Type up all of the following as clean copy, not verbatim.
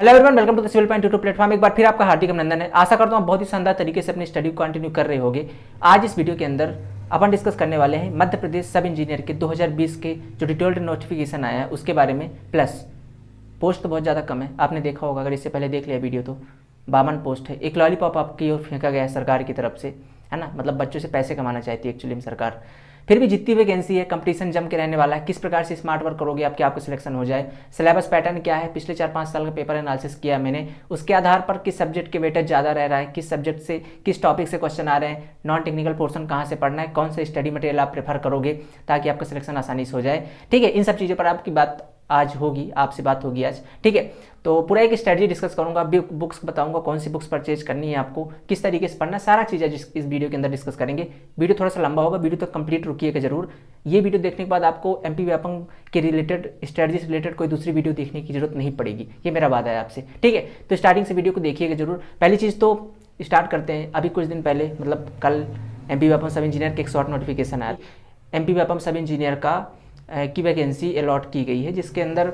Hello everyone, welcome to the civil point YouTube platform. एक बार फिर आपका हार्दिक अभिनंदन है। आशा करता हूँ बहुत ही शानदार तरीके से अपनी स्टडी को कंटिन्यू कर रहे होंगे। आज इस वीडियो के अंदर अपन डिस्कस करने वाले हैं मध्य प्रदेश सब इंजीनियर के 2020 के जो डिटेल्ड नोटिफिकेशन आया है उसके बारे में। प्लस पोस्ट तो बहुत ज़्यादा कम है, आपने देखा होगा, अगर इससे पहले देख लिया वीडियो तो 52 पोस्ट है। एक लॉलीपॉप आपकी ओर फेंका गया है सरकार की तरफ से, है ना, मतलब बच्चों से पैसे कमाना चाहती है एक्चुअली में सरकार। फिर भी जितनी वैकेंसी है, कंपटीशन जम के रहने वाला है। किस प्रकार से स्मार्ट वर्क करोगे आपके आपको सिलेक्शन हो जाए। सिलेबस पैटर्न क्या है, पिछले 4-5 साल का पेपर एनालिसिस किया मैंने, उसके आधार पर किस सब्जेक्ट के वेटेज ज़्यादा रह रहा है, किस सब्जेक्ट से किस टॉपिक से क्वेश्चन आ रहे हैं, नॉन टेक्निकल पोर्सन कहाँ से पढ़ना है, कौन सा स्टडी मटेरियल आप प्रेफर करोगे ताकि आपका सिलेक्शन आसानी से हो जाए। ठीक है, इन सब चीज़ों पर आपकी बात आज होगी, आपसे बात होगी आज। ठीक है, तो पूरा एक स्ट्रेटजी डिस्कस करूंगा, बुक्स बताऊंगा कौन सी बुक्स परचेज करनी है आपको, किस तरीके से पढ़ना, सारा चीज़ इस वीडियो के अंदर डिस्कस करेंगे। वीडियो थोड़ा सा लंबा होगा, वीडियो तक कंप्लीट रुकिएगा जरूर। ये वीडियो देखने के बाद आपको एमपी व्यापम के रिलेटेड स्ट्रेटजी से रिलेटेड कोई दूसरी वीडियो देखने की जरूरत नहीं पड़ेगी, ये मेरा वादा है आपसे। ठीक है, तो स्टार्टिंग से वीडियो को देखिएगा जरूर। पहली चीज़ तो स्टार्ट करते हैं। अभी कुछ दिन पहले, मतलब कल, एमपी व्यापम सब इंजीनियर के एक शॉर्ट नोटिफिकेशन आया। एमपी व्यापम सब इंजीनियर की वैकेंसी अलॉट की गई है, जिसके अंदर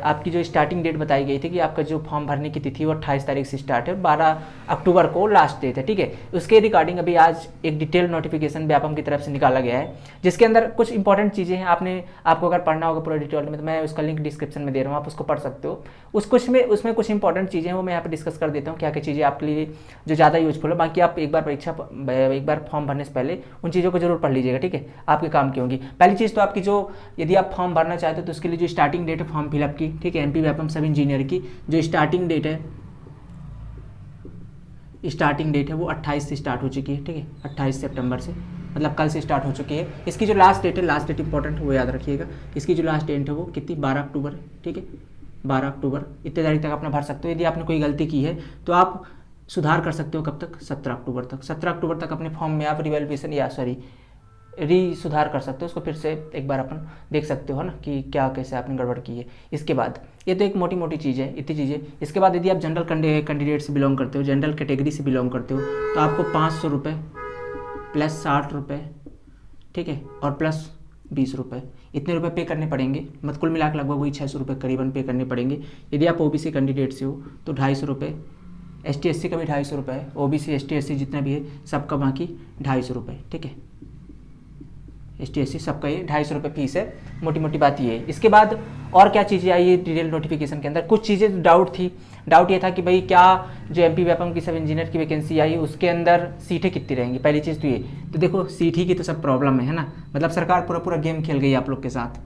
आपकी जो स्टार्टिंग डेट बताई गई थी कि आपका जो फॉर्म भरने की तिथि वो 28 तारीख से स्टार्ट है, 12 अक्टूबर को लास्ट डेट है। ठीक है, उसके रिगार्डिंग अभी आज एक डिटेल नोटिफिकेशन व्यापम की तरफ से निकाला गया है, जिसके अंदर कुछ इंपॉर्टेंट चीज़ें हैं। आपको अगर पढ़ना होगा पूरा डिटेल में तो मैं उसका लिंक डिस्क्रिप्शन में दे रहा हूँ, आप उसको पढ़ सकते हो। उसमें कुछ इंपॉर्टेंट चीज़ें हैं वो मैं यहाँ पर डिस्कस कर देता हूँ, क्या क्या चीज़ें आपके लिए जो ज़्यादा यूजफुल है। बाकी आप एक बार फॉर्म भरने से पहले उन चीज़ों को जरूर पढ़ लीजिएगा। ठीक है, आपके काम की होंगी। पहली चीज़ तो आपकी जो, यदि आप फॉर्म भरना चाहते हो तो उसके लिए जो स्टार्टिंग डेट है फॉर्म फिलअप की, ठीक है, एमपी व्यापम सब इंजीनियर की जो स्टार्टिंग डेट है वो 28 से स्टार्ट हो चुकी है। ठीक है, 28 सितंबर से, मतलब कल से स्टार्ट हो चुकी है। इसकी जो लास्ट डेट इंपॉर्टेंट है वो याद रखिएगा। इसकी जो लास्ट डेट है वो कितनी, 12 अक्टूबर। ठीक है, 12 अक्टूबर, इतने तारीख तक अपना भर सकते हो। यदि आपने कोई गलती की है तो आप सुधार कर सकते हो। कब तक? 17 अक्टूबर तक। 17 अक्टूबर तक अपने फॉर्म में आप सुधार कर सकते हो। उसको फिर से एक बार अपन देख सकते हो ना कि क्या कैसे आपने गड़बड़ की है। इसके बाद ये तो एक मोटी मोटी चीज़ है, इतनी चीज़ें। इसके बाद यदि आप जनरल कैंडिडेट से बिलोंग करते हो, जनरल कैटेगरी से बिलोंग करते हो, तो आपको 500 रुपये प्लस 60 रुपये, ठीक है, और प्लस 20 रुपये, इतने रुपये पे करने पड़ेंगे। मतलब कुल मिलाकर लगभग वही 600 रुपये करीबन पे करने पड़ेंगे। यदि आप ओबीसी कैंडिडेट से हो तो 250 रुपये, ST/SC का भी 250 रुपये है, OBC ST/SC जितना भी है सबका बाकी 250 रुपये। ठीक है, ST/SC सबका ये 250 रुपये फीस है। मोटी मोटी बात ये है। इसके बाद और क्या चीज़ें आई है डिटेल नोटिफिकेशन के अंदर, कुछ चीज़ें डाउट ये था कि भाई क्या जो एमपी व्यापम की सब इंजीनियर की वैकेंसी आई उसके अंदर सीटें कितनी रहेंगी। पहली चीज़ तो ये, तो देखो सीट ही की तो सब प्रॉब्लम है ना। मतलब सरकार पूरा गेम खेल गई आप लोग के साथ।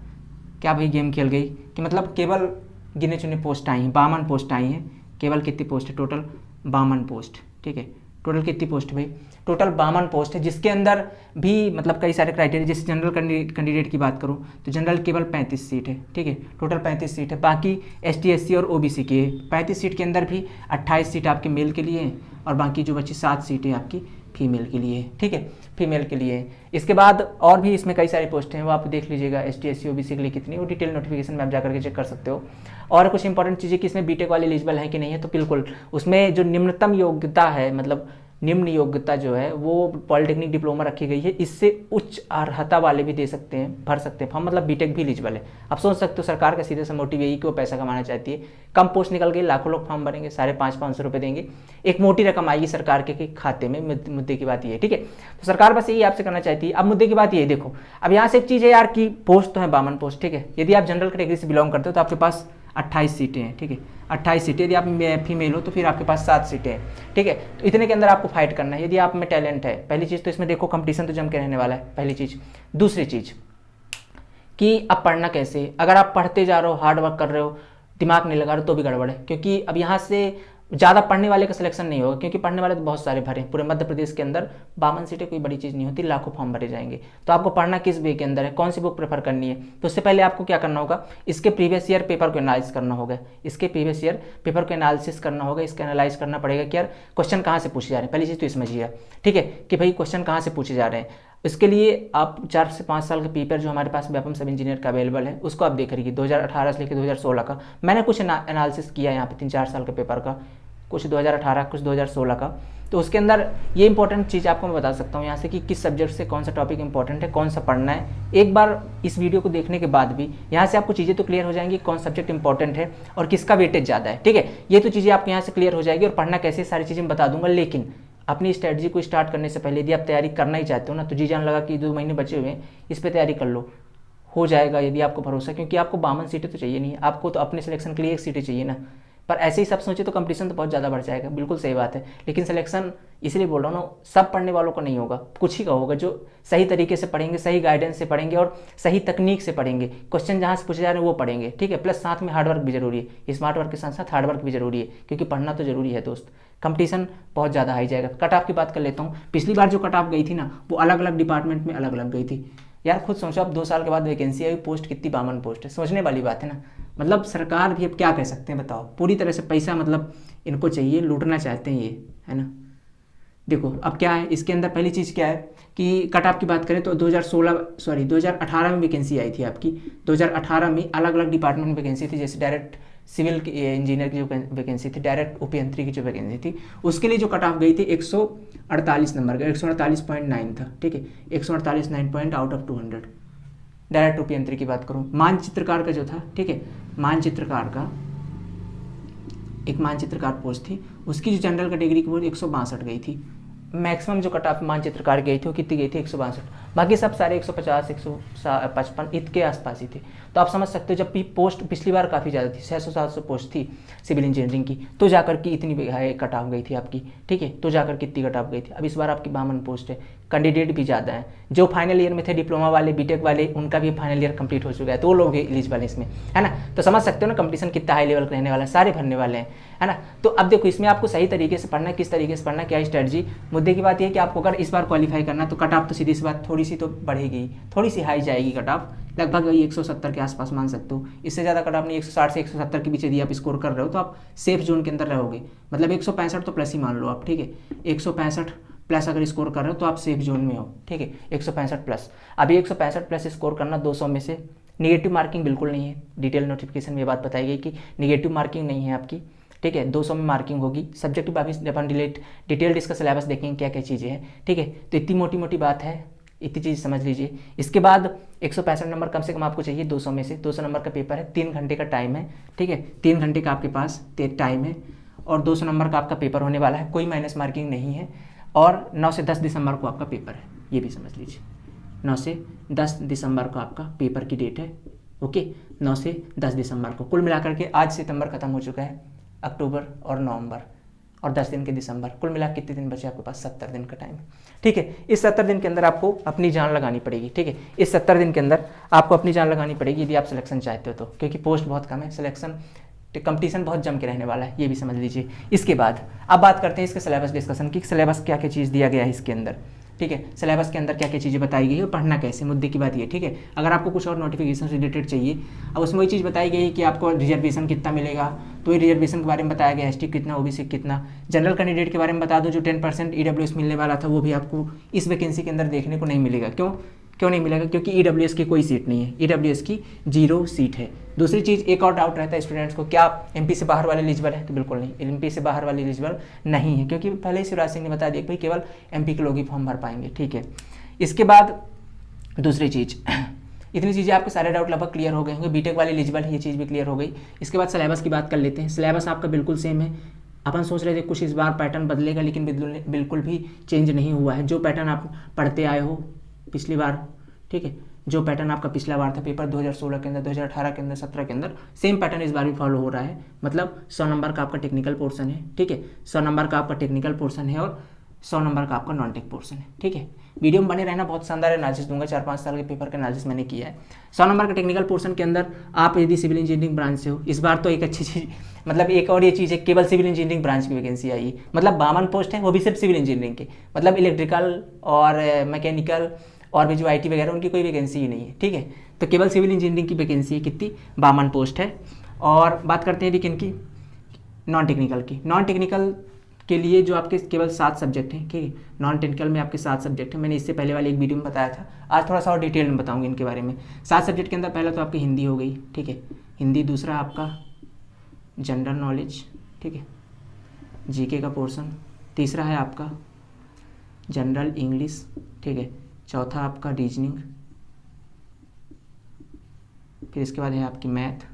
क्या भाई गेम खेल गई कि मतलब केवल गिने चुने पोस्ट आई हैं, 52 पोस्ट आई हैं। केवल कितनी पोस्ट है? Total 52 post. ठीक है, टोटल कितनी पोस्ट भाई? टोटल 52 पोस्ट है, जिसके अंदर भी मतलब कई सारे क्राइटेरिया। जैसे जनरल कैंडिडेट की बात करूं तो जनरल केवल 35 सीट है। ठीक है, टोटल 35 सीट है। बाकी ST/SC और OBC के 35 सीट के अंदर भी 28 सीट आपके मेल के लिए हैं और बाकी जो बची 7 सीटें आपकी फीमेल के लिए है। ठीक है, फीमेल के लिए है। इसके बाद और भी इसमें कई सारी पोस्ट हैं, वो आप देख लीजिएगा ST/SC OBC के लिए कितनी, वो डिटेल नोटिफिकेशन में आप जाकर के चेक कर सकते हो। और कुछ इंपॉर्टेंट चीज़ें कि इसमें बीटेक वाले एलिजिबल हैं कि नहीं है, तो बिल्कुल उसमें जो निम्नतम योग्यता है, मतलब निम्न योग्यता जो है वो पॉलिटेक्निक डिप्लोमा रखी गई है। इससे उच्च अर्हता वाले भी दे सकते हैं, भर सकते हैं फॉर्म, मतलब बीटेक भी एलिजिबल है। आप सोच सकते हो सरकार का सीधे से मोटिव यही कि वो पैसा कमाना चाहती है। कम पोस्ट निकल गई, लाखों लोग फॉर्म भरेंगे, 550 रुपये देंगे, एक मोटी रकम आएगी सरकार के खाते में। मुद्दे की बात ये है। ठीक है, तो सरकार बस यही आपसे करना चाहती है। अब मुद्दे की बात ये देखो, अब यहाँ से एक चीज़ है यार कि पोस्ट तो है 52 पोस्ट। ठीक है, यदि आप जनरल कैटेगरी से बिलोंग करते हो तो आपके पास 28 सीटें हैं। ठीक है, 28 सीटें। यदि आप फीमेल हो तो फिर आपके पास 7 सीटें हैं। ठीक है, तो इतने के अंदर आपको फाइट करना है यदि आप में टैलेंट है। पहली चीज़ तो इसमें देखो कंपटीशन तो जम के रहने वाला है, पहली चीज़। दूसरी चीज़ कि अब पढ़ना कैसे। अगर आप पढ़ते जा रहे हो, हार्ड वर्क कर रहे हो, दिमाग नहीं लगा रहे हो तो भी गड़बड़ है, क्योंकि अब यहाँ से ज़्यादा पढ़ने वाले का सिलेक्शन नहीं होगा, क्योंकि पढ़ने वाले तो बहुत सारे भरे। पूरे मध्य प्रदेश के अंदर 52 सीटें कोई बड़ी चीज़ नहीं होती, लाखों फॉर्म भरे जाएंगे। तो आपको पढ़ना किस वे के अंदर है, कौन सी बुक प्रेफर करनी है, तो उससे पहले आपको क्या करना होगा, इसके प्रीवियस ईयर पेपर को एनालाइज करना होगा। इसके प्रीवियस ईयर पेपर को एनालिसिस करना होगा, इसका एनालाइज करना पड़ेगा कि यार क्वेश्चन कहाँ से पूछे जा रहे हैं। पहली चीज़ तो समझिएगा, ठीक है, कि भाई क्वेश्चन कहाँ से पूछे जा रहे हैं। इसके लिए आप 4 से 5 साल का पेपर जो हमारे पास व्यापम सब इंजीनियर का अवेलेबल है उसको आप देख रही 2018 से लेकर 2016 का। मैंने कुछ एनालिसिस किया यहाँ पे 3-4 साल के पेपर का। कुछ 2018, कुछ 2016 का। तो उसके अंदर ये इंपॉर्टेंट चीज़ आपको मैं बता सकता हूँ यहाँ से कि किस सब्जेक्ट से कौन सा टॉपिक इंपॉर्टेंट है, कौन सा पढ़ना है। एक बार इस वीडियो को देखने के बाद भी यहाँ से आपको चीज़ें तो क्लियर हो जाएंगी कौन सब्जेक्ट इंपॉर्टेंट है और किसका वेटेज ज़्यादा है, ठीक है। ये तो चीज़ें आपको यहाँ से क्लियर हो जाएगी और पढ़ना कैसे सारी चीज़ें मैं बता दूंगा। लेकिन अपनी स्ट्रेटजी को स्टार्ट करने से पहले यदि आप तैयारी करना ही चाहते हो ना, तो जी जान लगा कि 2 महीने बचे हुए हैं, इस पर तैयारी कर लो, हो जाएगा यदि आपको भरोसा। क्योंकि आपको 52 सीटें तो चाहिए नहीं, आपको तो अपने सिलेक्शन के लिए 1 सीटें चाहिए ना। पर ऐसे ही सब सोचे तो कंपटीशन तो बहुत ज़्यादा बढ़ जाएगा, बिल्कुल सही बात है। लेकिन सिलेक्शन इसलिए बोल रहा हूँ ना, सब पढ़ने वालों को नहीं होगा, कुछ ही का होगा जो सही तरीके से पढ़ेंगे, सही गाइडेंस से पढ़ेंगे और सही तकनीक से पढ़ेंगे। क्वेश्चन जहाँ से पूछे जा रहे हैं वो पढ़ेंगे, ठीक है। प्लस साथ में हार्डवर्क भी जरूरी है, स्मार्ट वर्क के साथ साथ हार्डवर्क भी जरूरी है, क्योंकि पढ़ना तो जरूरी है दोस्त। कंपटीशन बहुत ज़्यादा हाई जाएगा। कट ऑफ की बात कर लेता हूँ। पिछली बार जो कट ऑफ गई थी ना, वो अलग अलग डिपार्टमेंट में अलग अलग गई थी। यार खुद सोचो, अब 2 साल के बाद वैकेंसी आई, पोस्ट कितनी 52 पोस्ट है, सोचने वाली बात है ना। मतलब सरकार भी अब क्या कह सकते हैं बताओ, पूरी तरह से पैसा मतलब इनको चाहिए, लूटना चाहते हैं ये, है ना। देखो अब क्या है इसके अंदर, पहली चीज़ क्या है कि कट ऑफ की बात करें तो 2018 में वैकेंसी आई थी आपकी। 2018 में अलग अलग डिपार्टमेंट में वैकेंसी थी, जैसे डायरेक्ट सिविल इंजीनियर की जो वैकेंसी थी, डायरेक्ट ओपी की जो वैकेंसी थी, उसके लिए जो कट ऑफ गई थी 148 नंबर का, 148.9 था, ठीक है। 148 point out of 200। Direct OP की बात करूँ, मानचित्रकार का जो था, ठीक है, मानचित्रकार का एक मानचित्रकार पोस्ट थी, उसकी जो जनरल कैटेगरी की वो 162 गई थी। मैक्सिमम जो कट ऑफ मानचित्रकार गई थी वो कितनी गई थी, 162। बाकी सब सारे 150, 155 इसके आसपास ही थे। तो आप समझ सकते हो, जब पोस्ट पिछली बार काफ़ी ज़्यादा थी, 600-700 पोस्ट थी सिविल इंजीनियरिंग की, तो जाकर के इतनी हाई कट ऑफ गई थी आपकी, ठीक है। तो जाकर कितनी कट ऑफ गई थी। अब इस बार आपकी 52 पोस्ट है, कैंडिडेट भी ज़्यादा हैं। जो फाइनल ईयर में थे डिप्लोमा वाले, बीटेक वाले, उनका भी फाइनल ईयर कंप्लीट हो चुका है, तो वो लोग भी एलिजिबल हैं इसमें, है ना। तो समझ सकते हो ना कंपटीशन कितना हाई लेवल का रहने वाला है, सारे भरने वाले हैं, है ना। तो अब देखो इसमें आपको सही तरीके से पढ़ना है, किस तरीके से पढ़ना है, क्या स्ट्रेटजी। मुद्दे की बात यह है कि आपको अगर इस बार क्वालिफाई करना है तो कट ऑफ तो सीधी सी बात थोड़ी सी तो बढ़ेगी, थोड़ी सी हाई जाएगी कट ऑफ, लगभग 170 के आसपास मान सकते हो। इससे ज़्यादा कट ऑफ नहीं, 160 से 170 के बीच यदि आप स्कोर कर रहे हो तो आप सेफ जोन के अंदर रहोगे। मतलब 165 तो प्लस ही मान लो आप, ठीक है। 165 प्लस अगर स्कोर कर रहे हो तो आप सेफ जोन में हो, ठीक है। 165 प्लस, अभी 165 प्लस स्कोर करना 200 में से। निगेटिव मार्किंग बिल्कुल नहीं है, डिटेल नोटिफिकेशन में ये बात बताई गई कि निगेटिव मार्किंग नहीं है आपकी, ठीक है। 200 में मार्किंग होगी। सब्जेक्टिव अभी अपन डिटेल इसका सिलेबस देखेंगे क्या क्या चीज़ें हैं, ठीक है। तो इतनी मोटी मोटी बात है, इतनी चीज़ समझ लीजिए। इसके बाद 165 नंबर कम से कम आपको चाहिए 200 में से। 200 नंबर का पेपर है, 3 घंटे का टाइम है, ठीक है। 3 घंटे का आपके पास टाइम है और 200 नंबर का आपका पेपर होने वाला है, कोई माइनस मार्किंग नहीं है। और 9 से 10 दिसंबर को आपका पेपर है, ये भी समझ लीजिए। 9 से 10 दिसंबर को आपका पेपर की डेट है, ओके। 9 से 10 दिसंबर को, कुल मिलाकर के आज सितंबर खत्म हो चुका है, अक्टूबर और नवंबर और 10 दिन के दिसंबर, कुल मिला कितने दिन बचे आपके पास, 70 दिन का टाइम है, ठीक है। इस 70 दिन के अंदर आपको अपनी जान लगानी पड़ेगी, ठीक है। इस 70 दिन के अंदर आपको अपनी जान लगानी पड़ेगी यदि आप सिलेक्शन चाहते हो तो, क्योंकि पोस्ट बहुत कम है, सिलेक्शन कंपटीशन बहुत जम के रहने वाला है, ये भी समझ लीजिए। इसके बाद अब बात करते हैं इसके सिलेबस डिस्कशन की, सिलेबस क्या क्या चीज़ दिया गया है इसके अंदर, ठीक है। सिलेबस के अंदर क्या क्या चीज़ें बताई गई है और पढ़ना कैसे, मुद्दे की बात ये, ठीक है। अगर आपको कुछ और नोटिफिकेशन से रिलेटेड चाहिए, अब उसमें वही चीज़ बताई गई है कि आपको रिजर्वेशन कितना मिलेगा, तो ये रिजर्वेशन के बारे में बताया गया, एसटी कितना, ओबीसी कितना। जनरल कैंडिडेट के बारे में बता दो, जो 10% ईडब्ल्यूएस मिलने वाला था वो भी आपको इस वैकेंसी के अंदर देखने को नहीं मिलेगा। क्यों नहीं मिलेगा? क्योंकि ईडब्ल्यूएस की कोई सीट नहीं है, ईडब्ल्यूएस की 0 सीट है। दूसरी चीज़, एक और डाउट रहता है स्टूडेंट्स को, क्या एमपी से बाहर वाले एलिजिबल है? तो बिल्कुल नहीं, एमपी से बाहर वाले एलिजिबल नहीं है, क्योंकि पहले ही शिवराज सिंह ने बता दिया कि भाई केवल एमपी के लोग ही फॉर्म भर पाएंगे, ठीक है। इसके बाद दूसरी चीज़, इतनी चीज़ें आपके सारे डाउट लगभग क्लियर हो गए होंगे। बीटेक वाले एलिजिबल है, ये चीज़ भी क्लियर हो गई। इसके बाद सिलेबस की बात कर लेते हैं। सिलेबस आपका बिल्कुल सेम है। अपन सोच रहे थे कुछ इस बार पैटर्न बदलेगा, लेकिन बिल्कुल भी चेंज नहीं हुआ है। जो पैटर्न आप पढ़ते आए हो पिछली बार, ठीक है, जो पैटर्न आपका पिछला बार था पेपर 2016 के अंदर, 2018 के अंदर, 17 के अंदर, सेम पैटर्न इस बार भी फॉलो हो रहा है। मतलब 100 नंबर का आपका टेक्निकल पोर्शन है, ठीक है, 100 नंबर का आपका टेक्निकल पोर्शन है और 100 नंबर का आपका नॉन टेक पोर्शन है, ठीक है। वीडियो में बने रहना, बहुत शानदार एनालिसिस दूंगा, 4-5 साल के पेपर का एनालिसिस मैंने किया है। 100 नंबर का टेक्निकल पोर्शन के अंदर आप यदि सिविल इंजीनियरिंग ब्रांच से हो, इस बार तो एक अच्छी चीज़, मतलब एक और ये चीज़ है, केवल सिविल इंजीनियरिंग ब्रांच की वैकेंसी आई, मतलब 52 पोस्ट है, वो भी सिर्फ सिविल इंजीनियरिंग के, मतलब इलेक्ट्रिकल और मैकेनिकल और भी जो आईटी वगैरह उनकी कोई वैकेंसी ही नहीं है, ठीक है। तो केवल सिविल इंजीनियरिंग की वैकेंसी है, कितनी, 52 पोस्ट है। और बात करते हैं अभी किन की, नॉन टेक्निकल की। नॉन टेक्निकल के लिए जो आपके केवल 7 सब्जेक्ट हैं, ठीक है, नॉन टेक्निकल में आपके 7 सब्जेक्ट हैं। मैंने इससे पहले वाले एक वीडियो में बताया था, आज थोड़ा सा और डिटेल में बताऊंगा इनके बारे में। 7 सब्जेक्ट के अंदर पहला तो आपकी हिंदी हो गई, ठीक है, हिंदी। दूसरा आपका जनरल नॉलेज, ठीक है, जीके का पोर्शन, तीसरा है आपका जनरल इंग्लिश, ठीक है, चौथा आपका रीजनिंग, फिर इसके बाद है आपकी मैथ,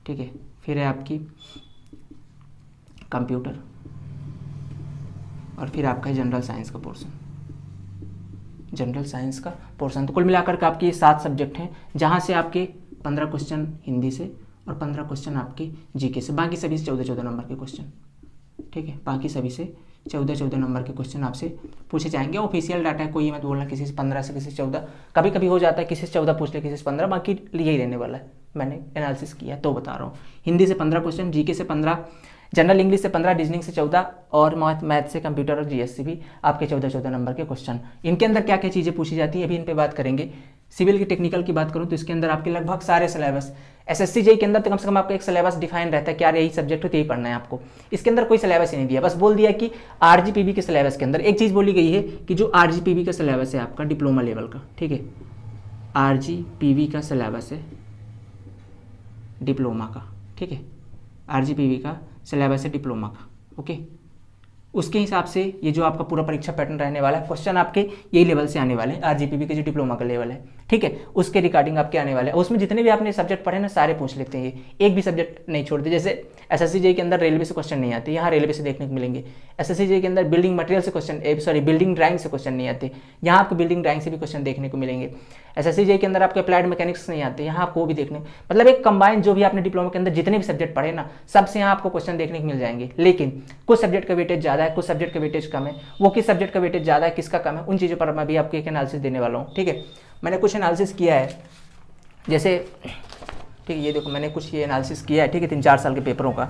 ठीक है, फिर है आपकी कंप्यूटर, और फिर आपका है जनरल साइंस का पोर्शन, जनरल साइंस का पोर्शन। तो कुल मिलाकर के आपके ये 7 सब्जेक्ट हैं, जहाँ से आपके 15 क्वेश्चन हिंदी से और 15 क्वेश्चन आपके जीके से, बाकी सभी से 14-14 नंबर के क्वेश्चन, ठीक है, बाकी सभी से 14-14 नंबर के क्वेश्चन आपसे पूछे जाएंगे। ऑफिशियल डाटा है, कोई मत बोलना किसी से 15 से किसी से 14, कभी कभी हो जाता है किसी से 14 पूछ ले किसी से 15, बाकी यही रहने वाला है, मैंने एनालिसिस किया तो बता रहा हूँ। हिंदी से 15 क्वेश्चन, जीके से 15, जनरल इंग्लिश से 15, रीजनिंग से 14, और मैथ से, कंप्यूटर और जीएस से भी आपके 14-14 नंबर के क्वेश्चन। इनके अंदर क्या क्या चीज़ें पूछी जाती है अभी इन पे बात करेंगे। सिविल की टेक्निकल की बात करूँ तो इसके अंदर आपके लगभग सारे सिलेबस, एसएससी जेईई के अंदर तो कम से कम आपका एक सिलेबस डिफाइन रहता है कि यार यही सब्जेक्ट हो तो यही पढ़ना है आपको। इसके अंदर कोई सिलेबस ही नहीं दिया, बस बोल दिया कि आरजीपीवी के सिलेबस के अंदर एक चीज़ बोली गई है कि जो आरजीपीवी का सिलेबस है आपका डिप्लोमा लेवल का, ठीक है, आरजीपीवी का सिलेबस है डिप्लोमा का, ठीक है, आरजीपीवी का सिलेबस है डिप्लोमा का, ओके, उसके हिसाब से ये जो आपका पूरा परीक्षा पैटर्न रहने वाला है, क्वेश्चन आपके यही लेवल से आने वाले हैं, आरजीपीवी के जो डिप्लोमा का लेवल है, ठीक है, उसके रिगार्डिंग आपके आने वाले हैं। उसमें जितने भी आपने सब्जेक्ट पढ़े ना सारे पूछ लेते हैं, ये एक भी सब्जेक्ट नहीं छोड़ते। जैसे एसएससी जेईई के अंदर रेलवे से क्वेश्चन नहीं आते, यहाँ रेलवे से देखने को मिलेंगे। एसएससी जेईई के अंदर बिल्डिंग मटेरियल से क्वेश्चन, बिल्डिंग ड्राइंग से क्वेश्चन नहीं आते, यहाँ आपको बिल्डिंग ड्राइंग से भी क्वेश्चन देखने को मिलेंगे। एसएससी जेईई के अंदर आपके अप्लाइड मैकेनिक्स नहीं आते, यहाँ आपको भी देखने, मतलब एक कंबाइन जो भी आपने डिप्लोमा के अंदर जितने भी सब्जेक्ट पढ़े ना, सबसे यहाँ आपको क्वेश्चन देखने को मिल जाएंगे। लेकिन कुछ सब्जेक्ट का वेटेज ज़्यादा है, कुछ सब्जेक्ट का वेटेज कम है, वो किस सब्जेक्ट का वेटेज ज़्यादा है किसका कम है, उन चीज़ों पर मैं भी आपको एक एनालिसिस देने वाला हूँ, ठीक है। मैंने कुछ एनालिसिस किया है, जैसे ठीक है, ये देखो मैंने कुछ ये एनालिसिस किया है, ठीक है, 3-4 साल के पेपरों का।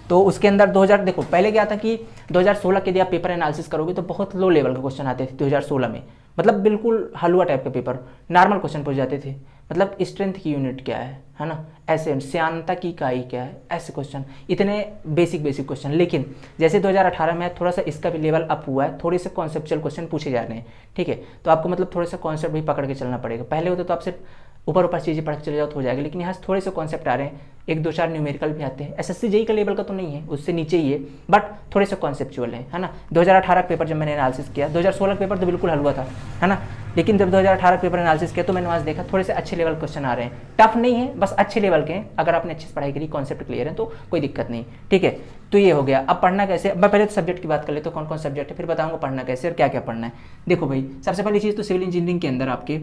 तो उसके अंदर 2000 देखो पहले क्या था कि 2016 के यदि आप पेपर एनालिसिस करोगे तो बहुत लो लेवल के क्वेश्चन आते थे 2016 में, मतलब बिल्कुल हलवा टाइप के पेपर, नॉर्मल क्वेश्चन पूछ जाते थे, मतलब स्ट्रेंथ की यूनिट क्या है ना, ऐसे श्यानता की इकाई क्या है, ऐसे क्वेश्चन, इतने बेसिक क्वेश्चन। लेकिन जैसे 2018 में थोड़ा सा इसका भी लेवल अप हुआ है, थोड़े से कॉन्सेप्चुअल क्वेश्चन पूछे जा रहे हैं, ठीक है, तो आपको मतलब थोड़े से कॉन्सेप्ट भी पकड़ के चलना पड़ेगा। पहले होते तो आप सिर्फ ऊपर चीज़ें पढ़ के चले जाओ तो हो जाएगा, लेकिन यहाँ से थोड़े से कॉन्सेप्ट आ रहे हैं, 1-2-4 न्यूमेरिकल भी आते हैं। एसएससी जेईई का लेवल का तो नहीं है, उससे नीचे ही है, बट थोड़े से कॉन्सेप्चुअल है ना। 2018 का पेपर जब मैंने एनालिसिस किया, 2016 का पेपर तो बिल्कुल हलवा था, है ना, लेकिन जब 2018 का पेपर एनालिसिस किया तो मैंने वहाँ से देखा थोड़े से अच्छे लेवल क्वेश्चन आ रहे हैं, टफ नहीं है, बस अच्छे लेवल के हैं। अगर आपने अच्छे से पढ़ाई करी, कॉन्सेप्ट क्लियर है तो कोई दिक्कत नहीं, ठीक है। तो ये हो गया। अब पढ़ना कैसे, मैं पहले तो सब्जेक्ट की बात कर लेता हूँ, कौन कौन सब्जेक्ट है, फिर बताऊँगा पढ़ना कैसे और क्या क्या पढ़ना है। देखो भाई, सबसे पहली चीज़ तो सिविल इंजीनियरिंग के अंदर आपके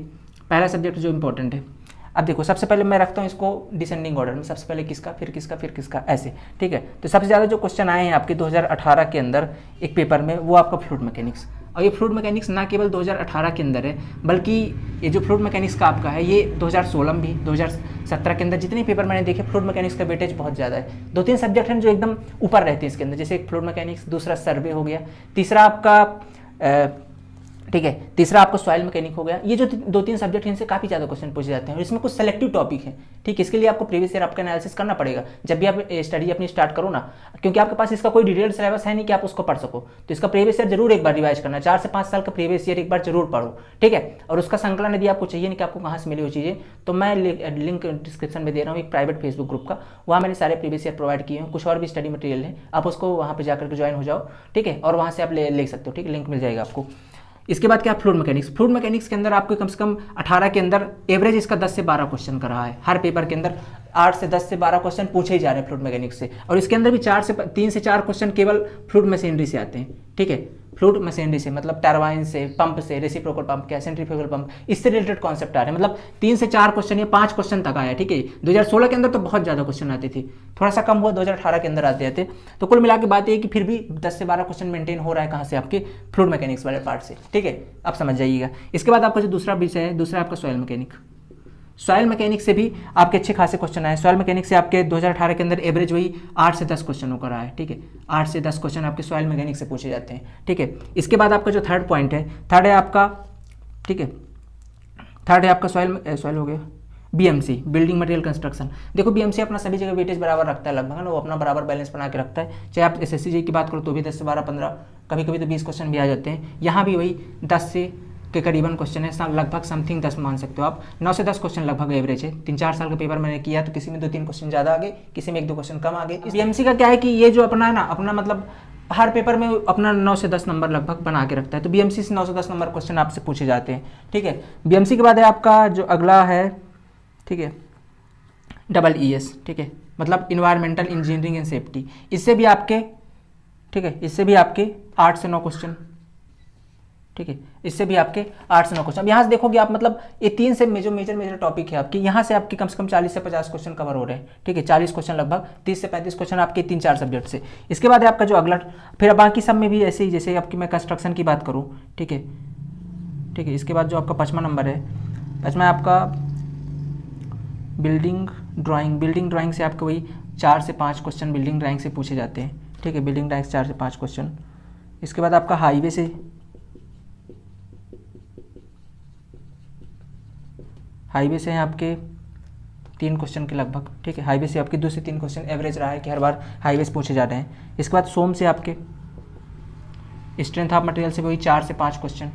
पहला सब्जेक्ट जो इंपॉर्टेंट है, अब देखो सबसे पहले मैं रखता हूँ इसको डिसेंडिंग ऑर्डर में, सबसे पहले किसका, फिर किसका, फिर किसका, ऐसे, ठीक है। तो सबसे ज़्यादा जो क्वेश्चन आए हैं आपके 2018 के अंदर एक पेपर में, वो आपका फ्लूइड मैकेनिक्स। और ये फ्लूइड मैकेनिक्स ना केवल 2018 के अंदर है, बल्कि ये जो फ्लूइड मैकेनिक्स का आपका है ये 2016 में भी, 2017 के अंदर जितने पेपर मैंने देखे फ्लूइड मैकेनिक्स का वेटेज बहुत ज़्यादा है। 2-3 सब्जेक्ट हैं जो एकदम ऊपर रहते हैं इसके अंदर, जैसे एक फ्लूइड मैकेनिक्स, दूसरा सर्वे हो गया, तीसरा आपका ठीक है, तीसरा आपको सॉइल मैकेनिक हो गया। ये जो 2-3 सब्जेक्ट हैं इनसे काफ़ी ज़्यादा क्वेश्चन पूछे जाते हैं और इसमें कुछ सेलेक्टिव टॉपिक है, ठीक है। इसके लिए आपको प्रीवियस ईयर आपका एनालिसिस करना पड़ेगा जब भी आप स्टडी अपनी स्टार्ट करो ना, क्योंकि आपके पास इसका कोई डिटेल्ड सिलेबस है नहीं कि आप उसको पढ़ सको। तो इसका प्रीवियस ईयर जरूर एक बार रिवाइज करना, 4 से 5 साल का प्रीवियस ईयर एक बार जरूर पढ़ो, ठीक है। और उसका संकलन यदि आपको चाहिए नहीं कि आपको कहाँ से मिली वो चीज़ें, तो मैं लिंक डिस्क्रिप्शन में दे रहा हूँ एक प्राइवेट फेसबुक ग्रुप का, वहाँ मैंने सारे प्रीवियस ईयर प्रोवाइड किए हैं, कुछ और भी स्टडी मटेरियल है, आप उसको वहाँ पर जाकर के ज्वाइन हो जाओ, ठीक है, और वहाँ से आप ले सकते हो, ठीक है, लिंक मिल जाएगा आपको। इसके बाद क्या, फ्लूइड मैकेनिक्स। फ्लूइड मैकेनिक्स के अंदर आपको कम से कम 18 के अंदर एवरेज इसका 10 से 12 क्वेश्चन का रहा है, हर पेपर के अंदर 8 से 10 से 12 क्वेश्चन पूछे ही जा रहे हैं फ्लूइड मैकेनिक्स से। और इसके अंदर भी 3 से 4 क्वेश्चन केवल फ्लूइड मशीनरी से आते हैं, ठीक है, फ्लूइड मशीनरी से, मतलब टरबाइन से, पंप से, रेसिप्रोकल पंप क्या, सेंट्रीफ्यूगल पंप, इससे रिलेटेड कॉन्सेप्ट आ रहे हैं, मतलब 3 से 4 क्वेश्चन या 5 क्वेश्चन तक आया, ठीक है। 2016 के अंदर तो बहुत ज़्यादा क्वेश्चन आते थे, थोड़ा सा कम हुआ 2018 के अंदर आते थे। तो कुल मिला के बात ये कि फिर भी 10 से 12 क्वेश्चन मेंटेन हो रहा है, कहाँ से, आपके फ्लूइड मैकेनिक्स वाले पार्ट से, ठीक है, आप समझ जाइएगा। इसके बाद आपका जो दूसरा विषय है, दूसरा आपका सॉइल मैकेनिक। सॉइल मैकेनिक से भी आपके अच्छे खासे क्वेश्चन आए। सॉइल मैकेनिक से आपके 2018 के अंदर एवरेज वही 8 से 10 क्वेश्चनों का रहा है, ठीक है, 8 से 10 क्वेश्चन आपके सॉइल मैकेनिक से पूछे जाते हैं, ठीक है। इसके बाद आपका जो थर्ड पॉइंट है, थर्ड है आपका, ठीक है, थर्ड है आपका सॉइल हो गया बीएमसी, बिल्डिंग मटेरियल कंस्ट्रक्शन। देखो बीएमसी अपना सभी जगह वेटेज बराबर रखता है लगभग, है ना, वो अपना बराबर बैलेंस बना के रखता है। चाहे आप एसएससी जेईई की बात करो तो भी 10 से 12, 15, कभी कभी तो 20 क्वेश्चन भी आ जाते हैं। यहाँ भी वही 10 से के करीबन क्वेश्चन है, लगभग समथिंग 10 मान सकते हो आप, 9 से 10 क्वेश्चन लगभग एवरेज है। 3-4 साल का पेपर मैंने किया तो किसी में 2-3 क्वेश्चन ज़्यादा आ गए, किसी में 1-2 क्वेश्चन कम आ गए। बीएमसी का क्या है कि ये जो अपना है ना, अपना मतलब हर पेपर में अपना 9 से 10 नंबर लगभग बना के रखता है, तो बीएमसी से 9 से 10 नंबर क्वेश्चन आपसे पूछे जाते हैं, ठीक है। बीएमसी के बाद है आपका जो अगला है, ठीक है, EES, ठीक है, मतलब इन्वायरमेंटल इंजीनियरिंग एंड सेफ्टी। इससे भी आपके, ठीक है, इससे भी आपके 8 से 9 क्वेश्चन, ठीक है, इससे भी आपके 8 से 9 क्वेश्चन। अब यहाँ से देखोगे आप, मतलब ये 3 से मेजर टॉपिक है आपके, यहाँ से आपके कम से कम 40 से 50 क्वेश्चन कवर हो रहे हैं, ठीक है, 40 क्वेश्चन लगभग, 30 से 35 क्वेश्चन आपके 3-4 सब्जेक्ट से। इसके बाद है आपका जो अगला, फिर बाकी सब में भी ऐसे ही, जैसे आपकी मैं कंस्ट्रक्शन की बात करूँ, ठीक है, ठीक है। इसके बाद जो आपका 5वां नंबर है, 5वां आपका बिल्डिंग ड्राइंग से आपके वही 4 से 5 क्वेश्चन बिल्डिंग ड्राइंग से पूछे जाते हैं, ठीक है, बिल्डिंग ड्राइंग से 4 से 5 क्वेश्चन। इसके बाद आपका हाईवे से हैं आपके 3 क्वेश्चन के लगभग, ठीक है, हाईवे से आपके 2 से 3 क्वेश्चन एवरेज रहा है कि हर बार हाईवे से पूछे जा रहे हैं। इसके बाद सोम से आपके स्ट्रेंथ ऑफ मटेरियल से वही 4 से 5 क्वेश्चन,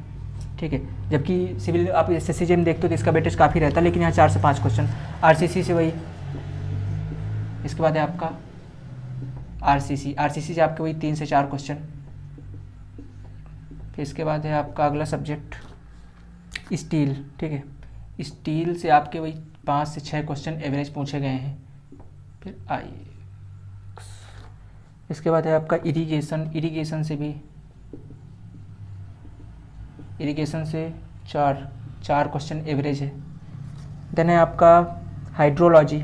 ठीक है, जबकि सिविल आप SSC में देखते हो तो इसका वेटेज काफ़ी रहता है, लेकिन यहाँ 4 से 5 क्वेश्चन। RCC से वही, इसके बाद है आपका RCC से आपके वही 3 से 4 क्वेश्चन। फिर इसके बाद है आपका अगला सब्जेक्ट स्टील, ठीक है, स्टील से आपके वही 5 से 6 क्वेश्चन एवरेज पूछे गए हैं। फिर इसके बाद है आपका इरिगेशन से 4 क्वेश्चन एवरेज है। देन है आपका हाइड्रोलॉजी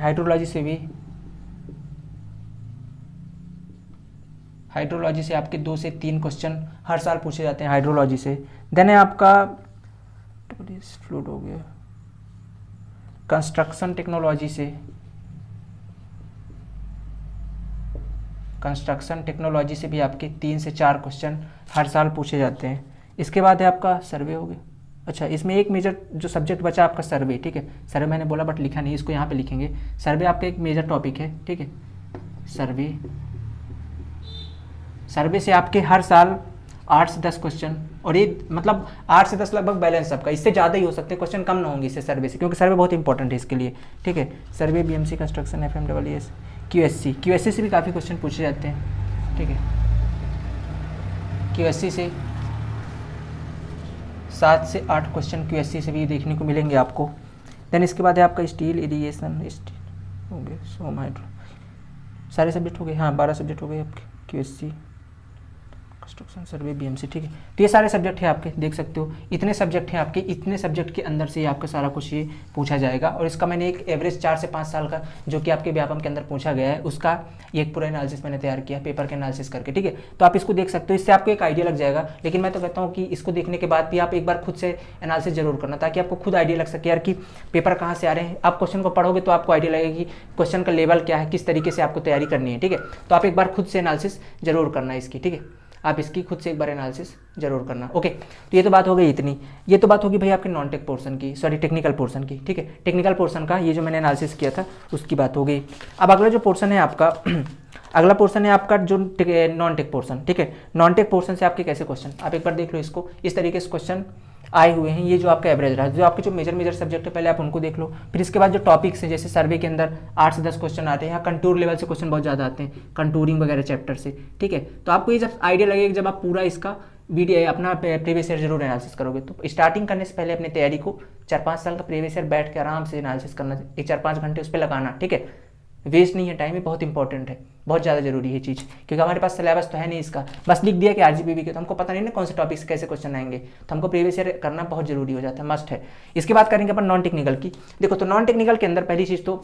से आपके 2 से 3 क्वेश्चन हर साल पूछे जाते हैं हाइड्रोलॉजी से। देन है आपका फ्लूड हो गया, कंस्ट्रक्शन टेक्नोलॉजी से भी आपके 3 से 4 क्वेश्चन हर साल पूछे जाते हैं। इसके बाद है आपका सर्वे हो गया। अच्छा, इसमें एक मेजर जो सब्जेक्ट बचा आपका सर्वे, ठीक है, सर्वे मैंने बोला बट लिखा नहीं, इसको यहाँ पे लिखेंगे। सर्वे आपका एक मेजर टॉपिक है, ठीक है, सर्वे से आपके हर साल 8 से 10 क्वेश्चन, और ये मतलब 8 से 10 लगभग बैलेंस सबका, इससे ज़्यादा ही हो सकते हैं क्वेश्चन, कम ना होंगे इससे सर्वे से, क्योंकि सर्वे बहुत इंपॉर्टेंट है इसके लिए, ठीक है। सर्वे, BMC, कंस्ट्रक्शन, FMEES, QSC से भी काफ़ी क्वेश्चन पूछे जाते हैं, ठीक है, QSC से 7 से 8 क्वेश्चन QSC से भी देखने को मिलेंगे आपको। देन इसके बाद है आपका स्टील, इरिगेशन, हो गए, सोम, हाइड्रो, सारे सब्जेक्ट हो गए, हाँ 12 सब्जेक्ट हो गए आपके, QSC, कंस्ट्रक्शन, सर्वे, BMC, ठीक है। तो ये सारे सब्जेक्ट हैं आपके, देख सकते हो इतने सब्जेक्ट हैं आपके, इतने सब्जेक्ट के अंदर से आपका सारा कुछ ये पूछा जाएगा। और इसका मैंने एक एवरेज 4 से 5 साल का जो कि आपके व्यापम के अंदर पूछा गया है, उसका एक पूरा एनालिसिस मैंने तैयार किया पेपर के एनालिसिस करके, ठीक है। तो आप इसको देख सकते हो, इससे आपको एक आइडिया लग जाएगा। लेकिन मैं तो कहता हूँ कि इसको देखने के बाद भी आप एक बार खुद से एनालिसिस जरूर करना, ताकि आपको खुद आइडिया लग सके यार कि पेपर कहाँ से आ रहे हैं। आप क्वेश्चन को पढ़ोगे तो आपको आइडिया लगेगा कि क्वेश्चन का लेवल क्या है, किस तरीके से आपको तैयारी करनी है, ठीक है। तो आप एक बार खुद से एनालिसिस जरूर करना इसकी, ठीक है, आप इसकी खुद से एक बार एनालिसिस जरूर करना। ओके, तो ये तो बात हो गई इतनी। ये तो बात होगी भाई आपके नॉन टेक पोर्शन की, सॉरी टेक्निकल पोर्शन की, ठीक है। टेक्निकल पोर्शन का ये जो मैंने एनालिसिस किया था उसकी बात हो गई। अब अगला जो पोर्शन है आपका अगला पोर्शन है आपका जो नॉन टेक पोर्शन, ठीक है। नॉन टेक पोर्शन से आपके कैसे क्वेश्चन, आप एक बार देख लो इसको, इस तरीके से क्वेश्चन आए हुए हैं। ये जो आपका एवरेज रहा, जो आपके जो मेजर सब्जेक्ट है पहले आप उनको देख लो। फिर इसके बाद जो टॉपिक्स है, जैसे सर्वे के अंदर 8 से 10 क्वेश्चन आते हैं, यहाँ कंटूर लेवल से क्वेश्चन बहुत ज़्यादा आते हैं, कंटूरिंग वगैरह चैप्टर से, ठीक है। तो आपको ये जब आइडिया लगेगा जब आप पूरा इसका वीडियो अपना प्रीवियस ईयर जरूर एनालिसिस करोगे। तो स्टार्टिंग करने से पहले अपनी तैयारी को 4-5 साल का प्रीवियस ईयर बैठ के आराम से एनालिसिस करना, एक 4-5 घंटे उस पर लगाना, ठीक है। वेस्ट नहीं है टाइम, ये बहुत इंपॉर्टेंट है, बहुत ज़्यादा जरूरी है चीज़, क्योंकि हमारे पास सिलेबस तो है नहीं इसका, बस लिख दिया कि RGPV के, तो हमको पता नहीं ना कौन से टॉपिक से कैसे क्वेश्चन आएंगे, तो हमको प्रीवियस ईयर करना बहुत जरूरी हो जाता है, मस्ट है। इसके बाद करेंगे अपन नॉन टेक्निकल की। देखो, तो नॉन टेक्निकल के अंदर पहली चीज़ तो